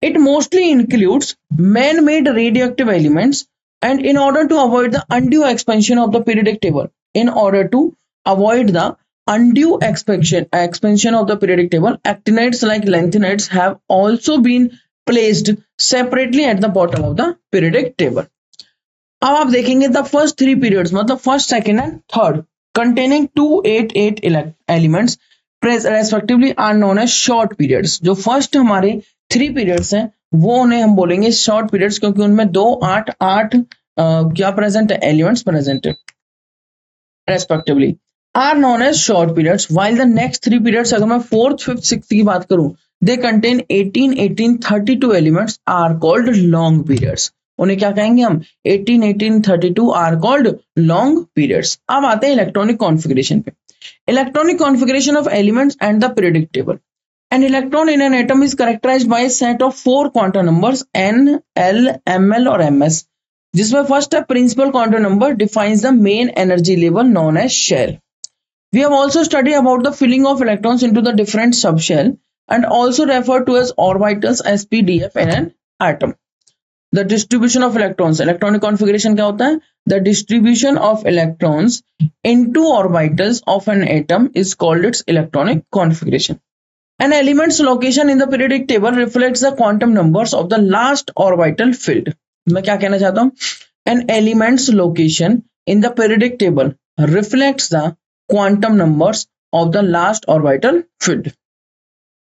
It mostly includes man-made radioactive elements, and in order to avoid the undue expansion of the periodic table, expansion of the periodic table, actinides like lanthanides have also been placed separately at the bottom of the periodic table. अब आप देखेंगे the first 3 periods मतलब first, second and third containing 288 elements respectively are known as short periods. जो first हमारे 3 periods हैं वो उन्हें हम बोलेंगे short periods, क्योंकि उनमें 2, 8, 8 क्या प्रेजेंट है, एलिमेंट्स प्रेजेंट है respectively, are known as short periods, while the next 3 periods, अगर मैं 4th, 5th, 6th की बात करूं, they contain 18, 18, 32 elements are called long periods. उन्हें क्या कहेंगे हम? 18, 18, 32 are called long periods. अब आते हैं इलेक्ट्रॉनिक कॉन्फ़िगरेशन पे. Electronic configuration of elements and the periodic table. An electron in an atom is characterized by a set of 4 quantum numbers n, l, ml और ms, जिसमें first है principal quantum number defines the main energy level known as shell. We have also studied about the filling of electrons into the different subshell and also referred to as orbitals, sp, df in an atom. The distribution of electrons, electronic configuration क्या होता है? The distribution of electrons into orbitals of an atom is called its electronic configuration. An element's location in the periodic table reflects the quantum numbers of the last orbital filled. मैं क्या कहना चाहता हूँ? An element's location in the periodic table reflects the quantum numbers of the last orbital filled.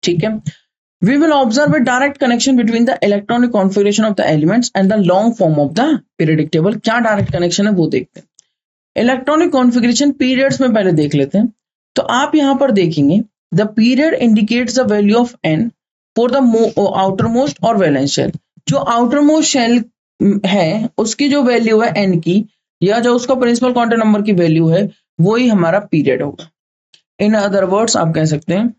ठीक है. We will observe a direct connection between the electronic configuration of the elements and the long form of the periodic table. क्या direct connection है वो देखते हैं. Electronic configuration periods में पहले देख लेते हैं. तो आप यहाँ पर देखेंगे the period indicates the value of n for the outer most और वैलेंस शेल। जो आउटर मोस्ट शेल है उसकी जो वैल्यू है n की, या जो उसका प्रिंसिपल क्वांटम नंबर की वैल्यू है, वही हमारा पीरियड होगा। इन अदर वर्ड्स आप कह सकते हैं,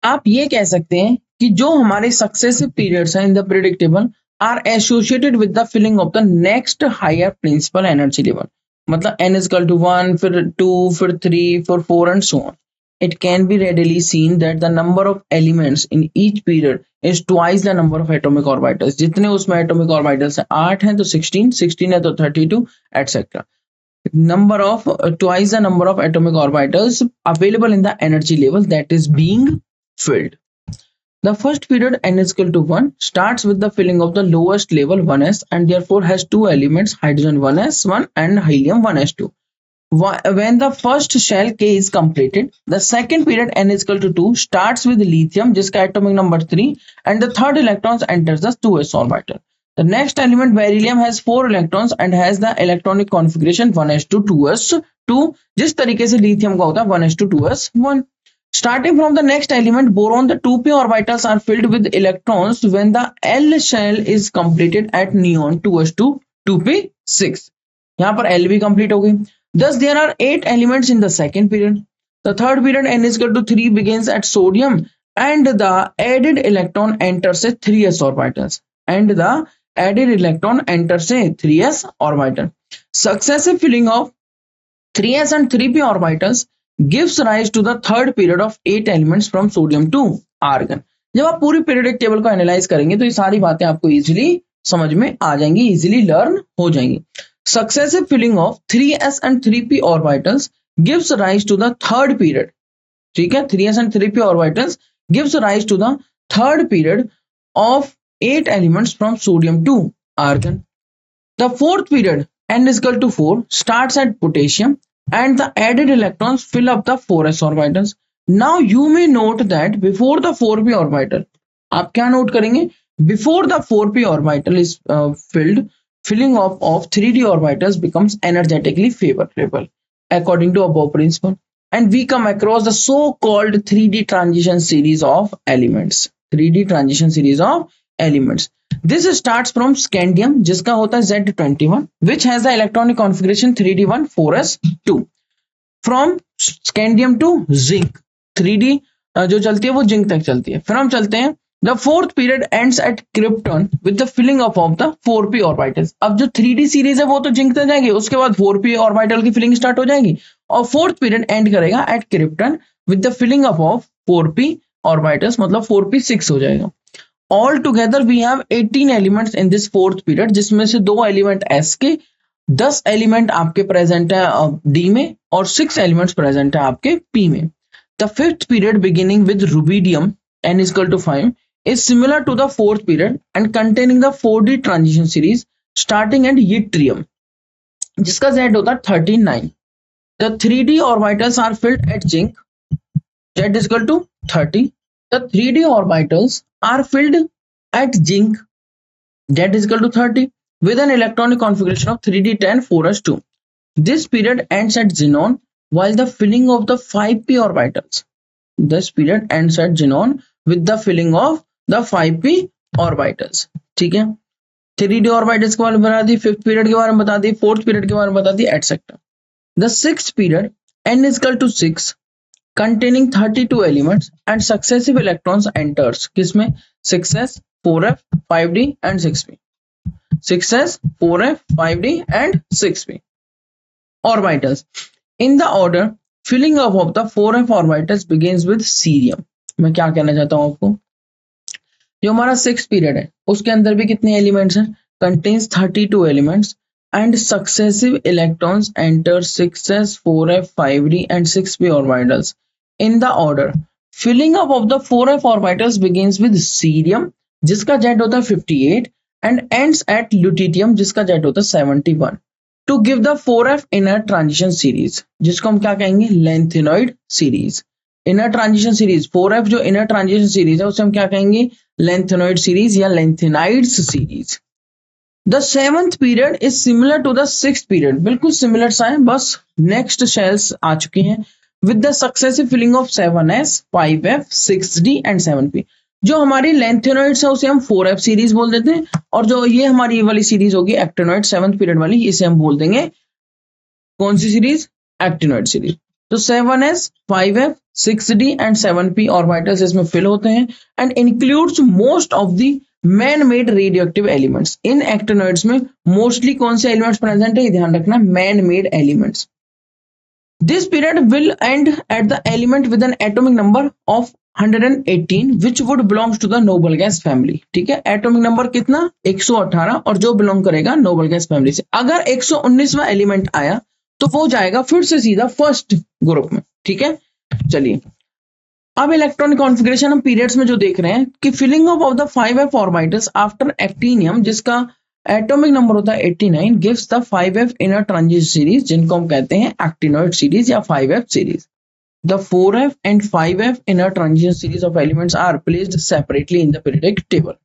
आप ये कह सकते हैं कि जो हमारे सक्सेसिव पीरियड्स हैं in the predictable are associated with the filling of the next higher principal energy level. मतलब n is equal to 1, फिर 2, फिर 3, फिर 4 and so on. It can be readily seen that the number of elements in each period is twice the number of atomic orbitals. जितने उसमें atomic orbitals हैं, 8 हैं तो 16, 16 है तो 32, etc. Number of twice the number of atomic orbitals available in the energy level that is being filled. The first period n is equal to 1 starts with the filling of the lowest level 1s and therefore has two elements, hydrogen 1s1 and helium 1s2. When the first shell K is completed, the second period n is equal to 2 starts with lithium जिसका atomic number 3 and the third electrons enters the 2s orbital. The next element beryllium has 4 electrons and has the electronic configuration 1s2 2s2 जिस तरीके से lithium का होता है 1s2 2s1. Starting from the next element, boron, the 2p orbitals are filled with electrons when the L shell is completed at neon 2s2 2p6. यहाँ पर L भी complete हो गई. Thus, there are 8 elements in the second period. The third period n is equal to 3 begins at sodium and the added electron enters a 3s orbitals. And the added electron enters a 3s orbital. Successive filling of 3s and 3p orbitals gives rise to the third period of 8 elements from sodium to argon. जब आप पूरी periodic table को analyse करेंगे तो ये सारी बातें आपको इजीली समझ में आ जाएंगी, इजीली लर्न हो जाएंगी. Successive filling of 3s and 3p orbitals gives rise to the third period. ठीक है, 3s and 3p orbitals gives rise to the third period of 8 elements from sodium to argon. The fourth period n is equal to 4 starts at potassium and the added electrons fill up the 4s orbitals. Now you may note that before the 4p orbital, आप क्या note करेंगे? Before the 4p orbital is filled, filling of 3d orbitals becomes energetically favorable according to above principle, and we come across the so-called 3d transition series of elements. 3d transition series of elements. This starts from scandium जिसका होता है Z21 which has the electronic configuration 3d1 4s2. From scandium to zinc 3d जो चलती है वो zinc तक चलती है. फिर हम चलते हैं the fourth period ends at krypton with the filling of the 4p orbitals. अब जो 3d सीरीज है वो तो जिंक तक जाएगी, उसके बाद 4p ऑर्बिटल की फिलिंग स्टार्ट हो जाएगी और फोर्थ पीरियड एंड करेगा at krypton with the filling of 4p orbitals, मतलब 4p6 हो जाएगा. All together we have 18 elements in this fourth period, जिसमें से 2 एलिमेंट s के, 10 एलिमेंट आपके प्रेजेंट है d में और 6 एलिमेंट्स प्रेजेंट है आपके p में. The fifth period beginning with rubidium n is equal to 5 is similar to the fourth period and containing the 4d transition series starting at yttrium जिसका z होता है 39. The 3d orbitals are filled at zinc z is equal to 30. The 3d orbitals are filled at zinc z is equal to 30 with an electronic configuration of 3d10 4s2. This period ends at xenon while the filling of the 5p orbitals. This period ends at xenon with the filling of the 5p orbitals. ठीक है, 3d orbitals के बारे में बता दी, fifth period के बारे में बता दी, फोर्थ पीरियड के बारे में बता दी, etcetera. The sixth period n is equal to 6 containing 32 elements and successive electrons enters किसमें? 6s 4f 5d and 6p. 6s 4f 5d and 6p orbitals in the order filling up of the 4f orbitals begins with cerium. मैं क्या कहना चाहता हूं आपको, जो हमारा 6th period है उसके अंदर भी कितने एलिमेंट्स हैं? contains 32 elements and successive electrons enter 6s 4f 5d and 6p orbitals in the order filling up of the 4f orbitals begins with cerium जिसका z होता है 58 and ends at lutetium जिसका z होता है 71 to give the 4f inner transition series जिसको हम क्या कहेंगे? lengthenoid series. inner transition series 4f जो inner transition series है उसे हम क्या कहेंगे? lengthenoid series या lanthanides series. The 7th period is similar to the 6th period. बिल्कुल सिमिलर सा है, बस नेक्स्ट शेल्स आ चुकी हैं. with the successive filling of 7s, 5f, 6d and 7p। जो हमारी लेंथेनॉइड्स है उसे हम 4f सीरीज बोल देते हैं, और जो ये हमारी ये वाली सीरीज होगी एक्टिनॉइड 7th पीरियड वाली, इसे हम बोल देंगे कौन सी सीरीज? Actinoid series. तो 7s, 5f, 6d and 7p orbitals इसमें फिल होते हैं and includes most of the man made radioactive elements. In actinoids में मोस्टली कौन से एलिमेंट्स प्रेजेंट है, ध्यान रखना, man made elements. This period will end at the element with an atomic number of 118 which would belongs to the noble gas family। ठीक है, atomic number कितना? 118, और जो बिलोंग करेगा नोबल गैस फैमिली से। अगर 119वां एलिमेंट आया तो वो जाएगा फिर से सीधा फर्स्ट ग्रुप में। ठीक है, चलिए अब इलेक्ट्रॉनिक कॉन्फ़िगरेशन हम पीरियड्स में जो देख रहे हैं कि filling of the 5f orbitals after actinium, जिसका एटॉमिक नंबर होता है 89, gives the 5f inner transition series, जिनको हम कहते हैं एक्टिनॉइड सीरीज या 5f series. The 4f and 5f inner transition series of elements are placed separately in the periodic table.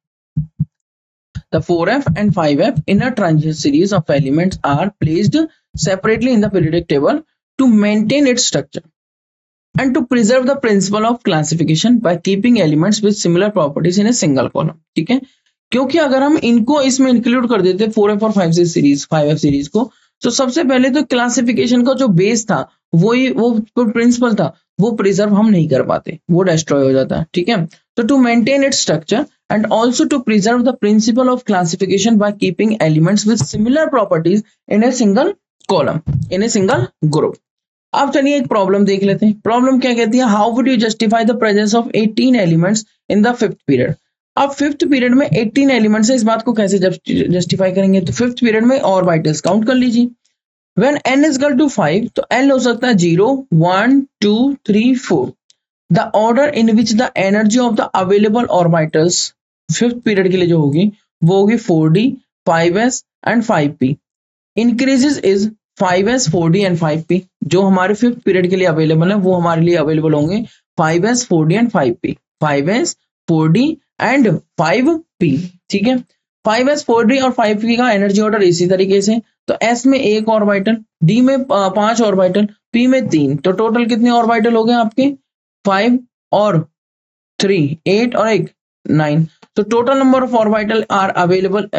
The 4f and 5f inner transition series of elements are placed separately in the periodic table to maintain its structure and to preserve the principle of classification by keeping elements with similar properties in a single column। ठीक है, क्योंकि अगर हम इनको इसमें include कर देते 4f और 5f सीरीज को, तो सबसे पहले तो क्लासिफिकेशन का जो बेस था वो प्रिंसिपल था, वो प्रिजर्व हम नहीं कर पाते, वो डिस्ट्रॉय हो जाता है। ठीक है, तो to maintain its structure and also to preserve the principle of classification by keeping elements with similar properties in a single column, in a single group. अब चलिए एक प्रॉब्लम देख लेते हैं। प्रॉब्लम क्या कहती है? How would you justify the presence of 18 elements in the 5th period. अब 5th पीरियड में 18 एलिमेंट्स है, इस बात को कैसे जस्टिफाई करेंगे? तो 5th पीरियड में ऑर्बिटल्स काउंट कर लीजिए। When n is equal to 5, तो n हो सकता है 0, 1, 2, 3, 4। The order in which the energy of the available orbitals 5th period के लिए जो होगी वो होगी 4d, 5s and 5p। Increases is 5s, 4d and 5p। जो हमारे 5th पीरियड के लिए अवेलेबल है वो हमारे लिए अवेलेबल होंगे 5s, 4d and 5p। 5s, 4d and 5p। ठीक है, 5s, 4d और 5p का एनर्जी ऑर्डर इसी तरीके से। तो s में 1 ऑर्बिटल, d में 5 ऑर्बिटल, p में 3, तो टोटल कितने ऑर्बिटल हो गए आपके? 5 और 3, 8 और 1, 9। तो total number of orbital are available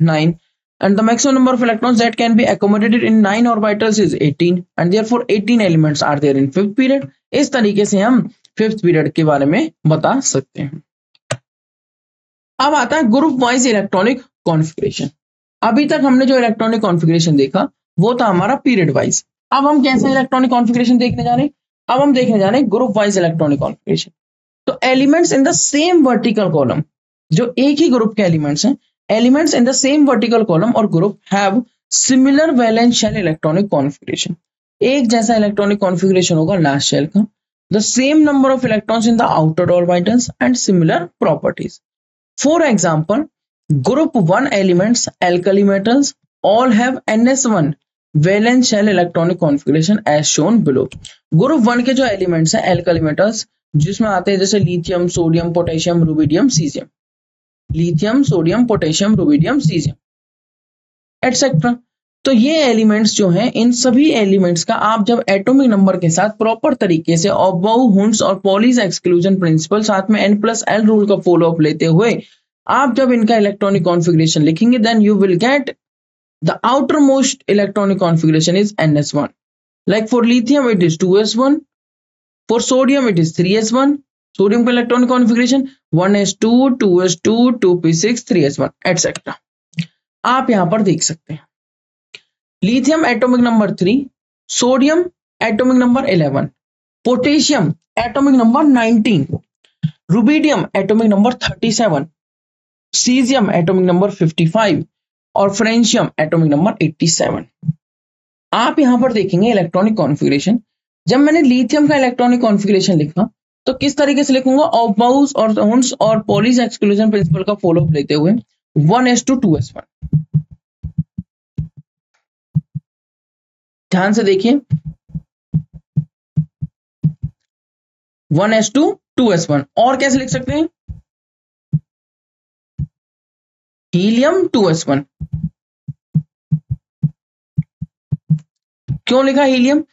9 and the maximum number of electrons that can be accommodated in 9 orbitals is 18 and therefore 18 elements are there in 5th period। इस तरीके से हम 5th पीरियड के बारे में बता सकते हैं। अब आता है ग्रुप वाइज इलेक्ट्रॉनिक कॉन्फ़िगरेशन। अभी तक हमने जो इलेक्ट्रॉनिक कॉन्फ़िगरेशन देखा वो था हमारा पीरियड वाइज। अब हम कैसे इलेक्ट्रॉनिक कॉन्फ़िगरेशन देखने जा रहे हैं? अब हम देखने जा रहे हैं ग्रुप वाइज इलेक्ट्रॉनिक कॉन्फ़िगरेशन। तो elements in the same vertical column, जो एक ही ग्रुप के एलिमेंट्स हैं, elements in the same vertical column और group have similar valence shell electronic configuration. एक जैसा इलेक्ट्रॉनिक कॉन्फ़िगरेशन होगा लास्ट शेल का। The same number of electrons in the outer orbitals and similar properties. For example, group 1 elements alkali metals all have ns1 valence shell electronic configuration as shown below। Group 1 के जो elements हैं alkali metals, जिसमें आते हैं जैसे lithium, sodium, potassium, rubidium, caesium, lithium, sodium, potassium, rubidium, caesium etcetera. तो ये elements जो हैं, इन सभी एलिमेंट्स का आप जब एटॉमिक नंबर के साथ प्रॉपर तरीके से ऑबबाउ, हुंस और पॉलीज एक्सक्लूजन प्रिंसिपल साथ में n+l रूल का फॉलो अप लेते हुए आप जब इनका इलेक्ट्रॉनिक कॉन्फ़िगरेशन लिखेंगे, then you will get the outer most electronic configuration is ns1। Like for lithium it is 2s1, for sodium it is 3s1। Sodium का electronic configuration 1s2, 2s2, 2p6, 3s1 etcetera. आप यहां पर देख सकते हैं lithium atomic number 3, sodium atomic number 11, potassium atomic number 19, rubidium atomic number 37, caesium atomic number 55 और francium atomic number 87। आप यहां पर देखेंगे इलेक्ट्रॉनिक कॉन्फ़िगरेशन। जब मैंने लिथियम का इलेक्ट्रॉनिक कॉन्फ़िगरेशन लिखा तो किस तरीके से लिखूंगा? ऑबबाउस और हुंस और पॉलीज एक्सक्लूजन प्रिंसिपल का फॉलो अप लेते हुए 1s2, 2s1। ध्यान से देखिए 1s2, 2s1। और कैसे लिख सकते हैं? Helium 2s1। क्यों लिखा हीलियम?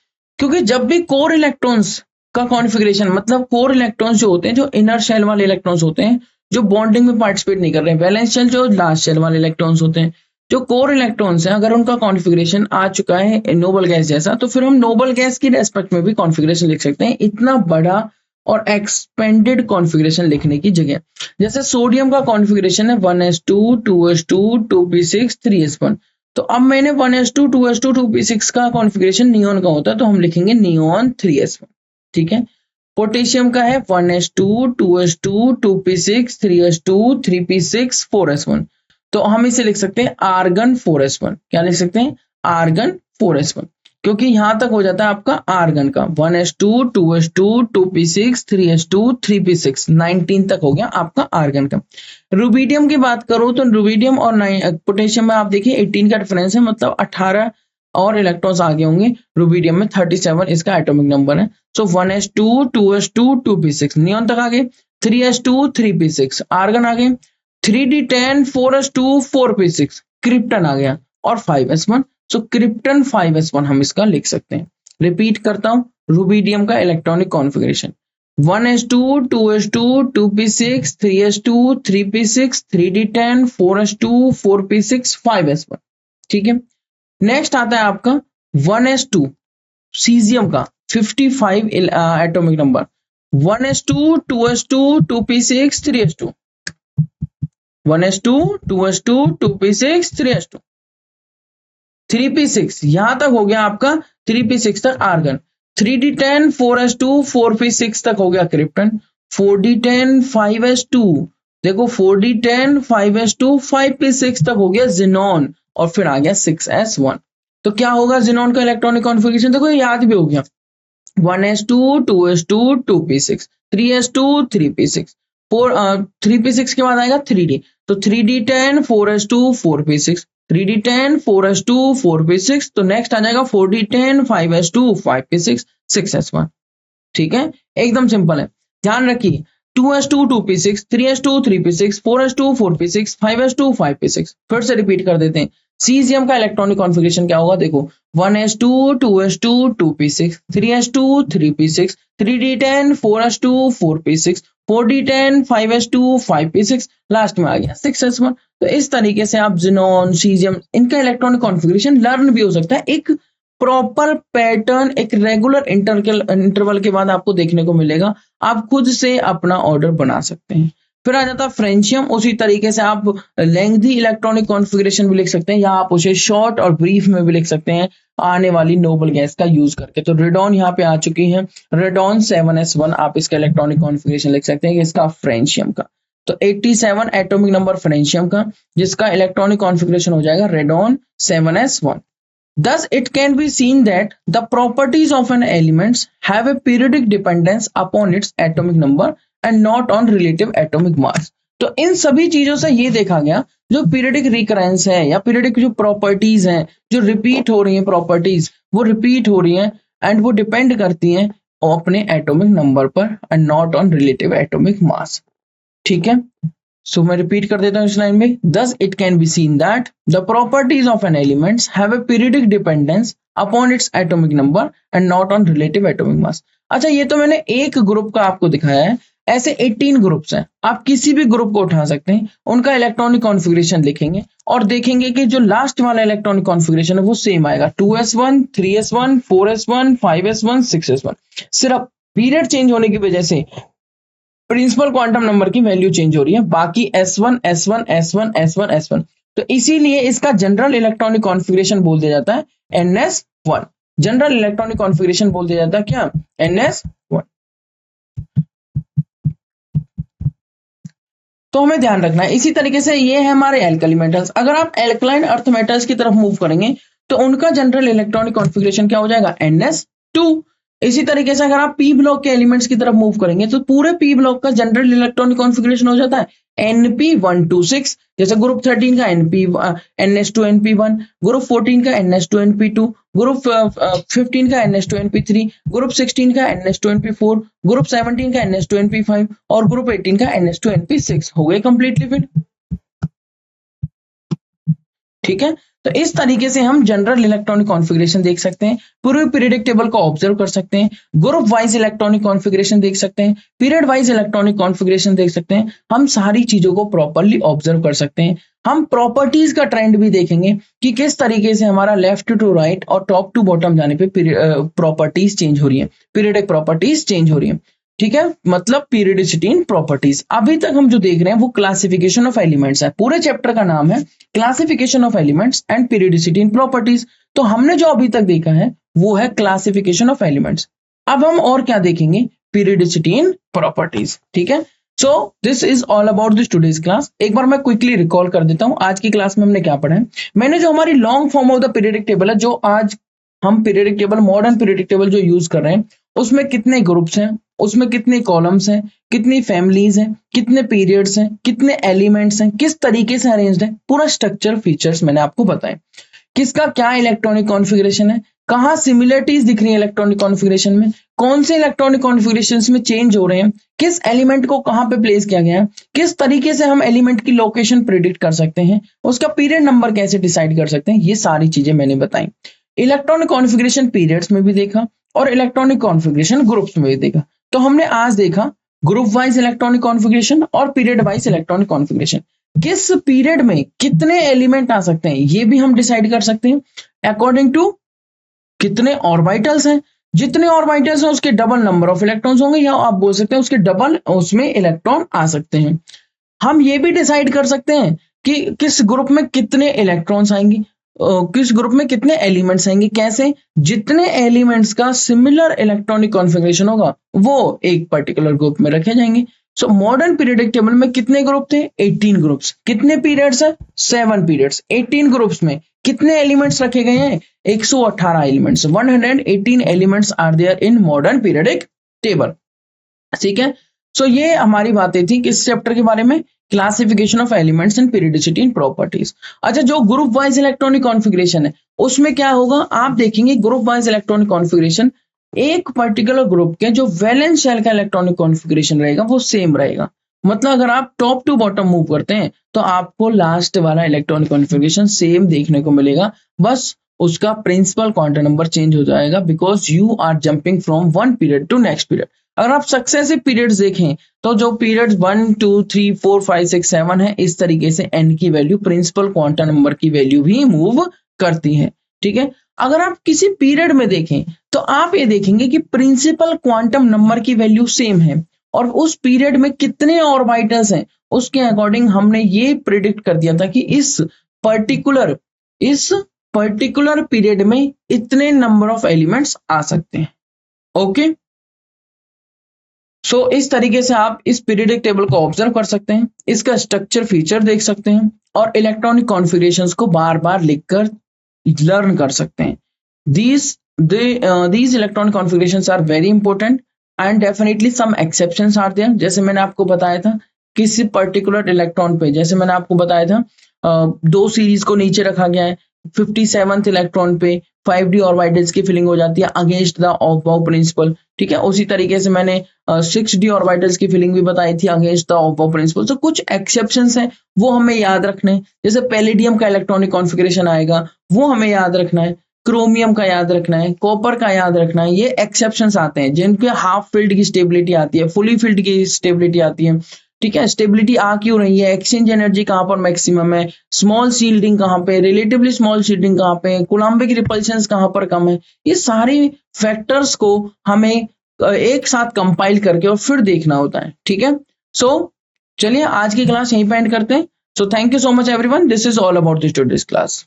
क्योंकि जब भी कोर इलेक्ट्रॉन्स का कॉन्फ़िगरेशन, मतलब कोर इलेक्ट्रॉन्स जो होते हैं, जो इनर शेल वाले इलेक्ट्रॉन्स होते हैं, जो बॉन्डिंग में पार्टिसिपेट नहीं कर रहे हैं, वैलेंस शेल जो लास्ट शेल वाले इलेक्ट्रॉन्स होते हैं, जो कोर इलेक्ट्रॉन्स हैं, अगर उनका कॉन्फ़िगरेशन आ चुका है नोबल गैस जैसा, तो फिर हम नोबल गैस की रेस्पेक्ट में भी कॉन्फ़िगरेशन लिख सकते हैं, इतना बड़ा और एक्सपेंडेड कॉन्फ़िगरेशन लिखने की जगह। जैसे सोडियम का कॉन्फ़िगरेशन है 1s2 2s2 2p6 3s1। तो अब मैंने 1s2 2s2 2p6 का कॉन्फ़िगरेशन नियोन का होता है, तो हम लिखेंगे नियोन 3s1। ठीक है। पोटेशियम का है 1s2 2s2 2p6 3s2 3p6 4s1। तो हम इसे लिख सकते हैं आर्गन 4s1। क्या लिख सकते हैं? आर्गन 4s1, क्योंकि यहां तक हो जाता है आपका आर्गन का 1s2 2s2 2p6 3s2 3p6 19 तक हो गया आपका आर्गन का। रुबिडियम की बात करो तो रुबिडियम और पोटेशियम में आप देखिए 18 का डिफरेंस है, मतलब 18 और इलेक्ट्रॉन्स आगे होंगे। रुबिडियम में 37 इसका एटॉमिक नंबर है। सो 1s2 2s2 2p6 नियॉन तक आ गए, 3s2 3p6 आर्गन आ गए, 3d10 4s2 4p6 क्रिप्टन आ गया, और 5s1। सो क्रिप्टन 5s1 हम इसका लिख सकते हैं। रिपीट करता हूं, रुबिडियम का electronic configuration 1s2 2s2 2p6 3s2 3p6 3d10 4s2 4p6 5s1। ठीक है। नेक्स्ट आता है आपका 1s2 सीजियम का 55 atomic number 1s2 2s2 2p6 3s2 1s2 2s2 2p6 3s2 3p6 यहां तक हो गया आपका, 3p6 तक आर्गन, 3d10 4s2 4p6 तक हो गया क्रिप्टन, 4d10 5s2 देखो 4d10 5s2 5p6 तक हो गया जिनॉन, और फिर आ गया 6s1। तो क्या होगा जिनॉन का इलेक्ट्रॉनिक कॉन्फ़िगरेशन? देखो याद भी हो गया, 1s2 2s2 2p6 3s2 3p6 3p6 के बाद आएगा 3d, तो 3d10 4s2 4p6 3d10 4s2 4p6, तो नेक्स्ट आ जाएगा 4d10 5s2 5p6 6s1। ठीक है, एकदम सिंपल है। ध्यान रखिए 2s2 2p6 3s2 3p6 4s2 4p6 5s2 5p6। फिर से रिपीट कर देते हैं, सीजियम का इलेक्ट्रॉनिक कॉन्फ़िगरेशन क्या होगा? देखो 1s2 2s2 2p6 3s2 3p6 3d10 4s2 4p6 4d10 5s2 5p6, last में आ गया 6s1। तो इस तरीके से आप जिनॉन सीजियम इनका इलेक्ट्रॉनिक कॉन्फ़िगरेशन लर्न भी हो सकता है। एक प्रॉपर पैटर्न एक रेगुलर इंटरवल के बाद आपको देखने को मिलेगा, आप खुद से अपना ऑर्डर बना सकते हैं। फिर आ जाता है फ्रेंशियम, उसी तरीके से आप लेंथी इलेक्ट्रॉनिक कॉन्फ़िगरेशन भी लिख सकते हैं, या आप उसे शॉर्ट और ब्रीफ में भी लिख सकते हैं आने वाली नोबल गैस का यूज करके। तो रेडॉन यहाँ पे आ चुकी है, रेडॉन 7s1 आप इसका इलेक्ट्रॉनिक कॉन्फ़िगरेशन लिख सकते हैं इसका फ्रेंशियम का। तो 87 एटॉमिक नंबर फ्रेंशियम का, जिसका इलेक्ट्रॉनिक कॉन्फ़िगरेशन हो जाएगा radon 7s1। Thus, it can be seen that the properties of an element have a periodic dependence upon its atomic number and not on relative atomic mass. तो इन सभी चीजों से ये देखा गया, जो पीरियडिक रिकरेंस है या पीरियडिक जो प्रॉपर्टीज हैं, जो रिपीट हो रही हैं प्रॉपर्टीज, वो रिपीट हो रही हैं एंड वो डिपेंड करती हैं अपने एटॉमिक नंबर पर and not on relative atomic mass. ठीक है, सो मैं रिपीट कर देता हूं इस लाइन में, thus it can be seen that the properties of an element have a periodic dependence upon its atomic number and not on relative atomic mass। अच्छा, ये तो मैंने एक ग्रुप का आपको दिखाया है, ऐसे 18 ग्रुप्स हैं, आप किसी भी ग्रुप को उठा सकते हैं, उनका इलेक्ट्रॉनिक कॉन्फ़िगरेशन लिखेंगे और देखेंगे कि जो लास्ट वाला इलेक्ट्रॉनिक कॉन्फ़िगरेशन है वो सेम आएगा, 2s1 3s1 4s1 5s1 6s1। सिर्फ पीरियड चेंज होने की वजह से प्रिंसिपल क्वांटम नंबर की वैल्यू चेंज हो रही है, बाकी S1 S1 S1 S1 S1। तो इसीलिए इसका जनरल इलेक्ट्रॉनिक कॉन्फ़िगरेशन बोल दिया जाता है NS1। जनरल इलेक्ट्रॉनिक कॉन्फ़िगरेशन बोल दिया जाता है क्या? NS1। तो हमें ध्यान रखना है। इसी तरीके से ये है हमारे एल्कली मेटल्स। अगर आप एल्कलाइन अर्थ मेटल्स की तरफ मूव करेंगे तो उनका जनरल इलेक्ट्रॉनिक कॉन्फ़िगरेशन क्या हो जाएगा? NS2। इसी तरीके से अगर आप पी ब्लॉक के एलिमेंट्स की तरफ मूव करेंगे तो पूरे पी ब्लॉक का जनरल इलेक्ट्रॉनिक कॉन्फ़िगरेशन हो जाता है Np126। जैसे ग्रुप 13 का NS2Np1, ग्रुप 14 का NS2Np2, ग्रुप 15 का NS2Np3, ग्रुप 16 का NS2Np4, ग्रुप 17 का NS2Np5 और ग्रुप 18 का NS2Np6। हो गए कंप्लीटली। फिर ठीक है। तो इस तरीके से हम जनरल इलेक्ट्रॉनिक कॉन्फ़िगरेशन देख सकते हैं, पूरे पीरियोडिक टेबल को ऑब्जर्व कर सकते हैं, ग्रुप वाइज इलेक्ट्रॉनिक कॉन्फ़िगरेशन देख सकते हैं, पीरियड वाइज इलेक्ट्रॉनिक कॉन्फ़िगरेशन देख सकते हैं। हम सारी चीजों को प्रॉपर्ली ऑब्जर्व कर सकते हैं। हम प्रॉपर्टीज का ट्रेंड भी देखेंगे कि किस तरीके से हमारा लेफ्ट टू राइट और टॉप टू बॉटम जाने पे प्रॉपर्टीज चेंज हो रही है, पीरियडिक प्रॉपर्टीज चेंज हो रही है। ठीक है, मतलब पीरियडिसिटी इन प्रॉपर्टीज। अभी तक हम जो देख रहे हैं वो क्लासिफिकेशन ऑफ एलिमेंट्स है, पूरे चैप्टर का नाम है classification of elements and periodicity in properties. तो हमने जो अभी तक देखा है वो है क्लासिफिकेशन ऑफ एलिमेंट्स। अब हम और क्या देखेंगे, पीरियडिसिटी इन प्रॉपर्टीज। ठीक है, so this is all about this today's class. एक बार मैं क्विकली रिकॉल कर देता हूं आज की क्लास में हमने क्या पढ़ा है। मैंने जो हमारी long form of the periodic table है, जो आज हम periodic table, modern periodic table जो यूज कर रहे हैं, उसमें कितने ग्रुप्स हैं, उसमें कितने कॉलम्स हैं, कितनी फैमिलीज हैं, कितने पीरियड्स हैं, कितने एलिमेंट्स हैं, किस तरीके से अरेंज्ड है, पूरा स्ट्रक्चर फीचर्स मैंने आपको बताए। किसका क्या इलेक्ट्रॉनिक कॉन्फ़िगरेशन है, कहां सिमिलरिटीज दिख रही है इलेक्ट्रॉनिक कॉन्फ़िगरेशन में, कौन से इलेक्ट्रॉनिक कॉन्फ़िगरेशंस में चेंज हो रहे हैं, किस एलिमेंट को कहां पे प्लेस किया गया है, किस तरीके से हम एलिमेंट की लोकेशन प्रिडिक्ट कर सकते हैं, उसका पीरियड नंबर कैसे डिसाइड कर सकते हैं, ये सारी चीजें मैंने बताई। इलेक्ट्रॉनिक कॉन्फ़िगरेशन पीरियड्स में भी देखा और इलेक्ट्रॉनिक कॉन्फ़िगरेशन ग्रुप्स में भी देखा। तो हमने आज देखा ग्रुप वाइज इलेक्ट्रॉनिक कॉन्फ़िगरेशन और पीरियड वाइज इलेक्ट्रॉनिक कॉन्फ़िगरेशन। किस पीरियड में कितने एलिमेंट आ सकते हैं ये भी हम डिसाइड कर सकते हैं अकॉर्डिंग टू कितने ऑर्बिटल्स हैं। जितने ऑर्बिटल्स हैं उसके डबल नंबर ऑफ इलेक्ट्रॉन्स होंगे, या आप बोल सकते हैं उसके डबल उसमें इलेक्ट्रॉन आ सकते हैं। हम ये भी डिसाइड कर सकते हैं कि किस ग्रुप में कितने इलेक्ट्रॉन्स आएंगे, किस ग्रुप में कितने एलिमेंट्स आएंगे। कैसे, जितने एलिमेंट्स का सिमिलर इलेक्ट्रॉनिक कॉन्फ़िगरेशन होगा वो एक पर्टिकुलर ग्रुप में रखे जाएंगे। सो मॉडर्न पीरियडिक टेबल में कितने ग्रुप थे, 18 ग्रुप्स। कितने पीरियड्स है, 7 पीरियड्स। 18 ग्रुप्स में कितने एलिमेंट्स रखे गए हैं, 118 elements. 118 elements are there in modern periodic table. ठीक है, सो ये हमारी बातें थी किस चैप्टर के बारे में, classification of elements and periodicity in properties. अच्छा, जो ग्रुप वाइज इलेक्ट्रॉनिक कॉन्फ़िगरेशन है उसमें क्या होगा, आप देखेंगे ग्रुप वाइज इलेक्ट्रॉनिक कॉन्फ़िगरेशन, एक पर्टिकुलर ग्रुप के जो वैलेंस शेल का इलेक्ट्रॉनिक कॉन्फ़िगरेशन रहेगा वो सेम रहेगा। मतलब अगर आप टॉप टू बॉटम मूव करते हैं तो आपको लास्ट वाला इलेक्ट्रॉनिक कॉन्फ़िगरेशन सेम देखने को मिलेगा, बस उसका प्रिंसिपल क्वांटम नंबर चेंज हो जाएगा, because you are jumping from one period to next period. अगर आप सक्सेसिव पीरियड्स देखें तो जो पीरियड्स 1 2 3 4 5 6 7 है, इस तरीके से n की वैल्यू प्रिंसिपल क्वांटम नंबर की वैल्यू भी मूव करती है। ठीक है, अगर आप किसी पीरियड में देखें तो आप ये देखेंगे कि प्रिंसिपल क्वांटम नंबर की वैल्यू सेम है और उस पीरियड में कितने ऑर्बिटल्स हैं उसके अकॉर्डिंग हमने ये प्रिडिक्ट कर दिया था कि इस पर्टिकुलर पीरियड में इतने नंबर ऑफ एलिमेंट्स आ सकते हैं। ओके, सो इस तरीके से आप इस पीरियडिक टेबल को ऑब्जर्व कर सकते हैं, इसका स्ट्रक्चर फीचर देख सकते हैं और इलेक्ट्रॉनिक कॉन्फ़िगरेशंस को बार बार लिखकर लर्न कर सकते हैं। these electronic configurations are very important and definitely some exceptions are there। जैसे मैंने आपको बताया था किसी पर्टिकुलर इलेक्ट्रॉन पे, जैसे मैंने आपको बताया था 2 सीरीज को नीचे रखा गया है, 57th इलेक्ट्रॉन पे 5d ऑर्बिटल्स की फिलिंग हो जाती है अगेंस्ट द ऑफ बाउ प्रिंसिपल। ठीक है, उसी तरीके से मैंने 6d ऑर्बिटल्स की फिलिंग भी बताई थी अगेंस्ट द ऑफ बाउ प्रिंसिपल। तो कुछ एक्सेप्शंस हैं वो हमें याद रखने हैं, जैसे पैलेडियम का इलेक्ट्रॉनिक कॉन्फ़िगरेशन आएगा वो हमें याद रखना है, क्रोमियम का याद रखना है, कॉपर का याद रखना है। ये एक्सेप्शंस आते हैं जिनके हाफ फील्ड की स्टेबिलिटी आती है, फुली फील्ड की स्टेबिलिटी आती है। ठीक है, स्टेबिलिटी आ क्यों रही है, एक्सचेंज एनर्जी कहां पर मैक्सिमम है, स्मॉल शील्डिंग कहां पे, रिलेटिवली स्मॉल शील्डिंग कहां पे, कूलम्बिक रिपल्शंस कहां पर कम है। ये सारे फैक्टर्स को हमें एक साथ कंपाइल करके और फिर देखना होता है। ठीक है, सो चलिए आज की क्लास यहीं पे एंड करते हैं। So thank you so much everyone, this is all about this today's class.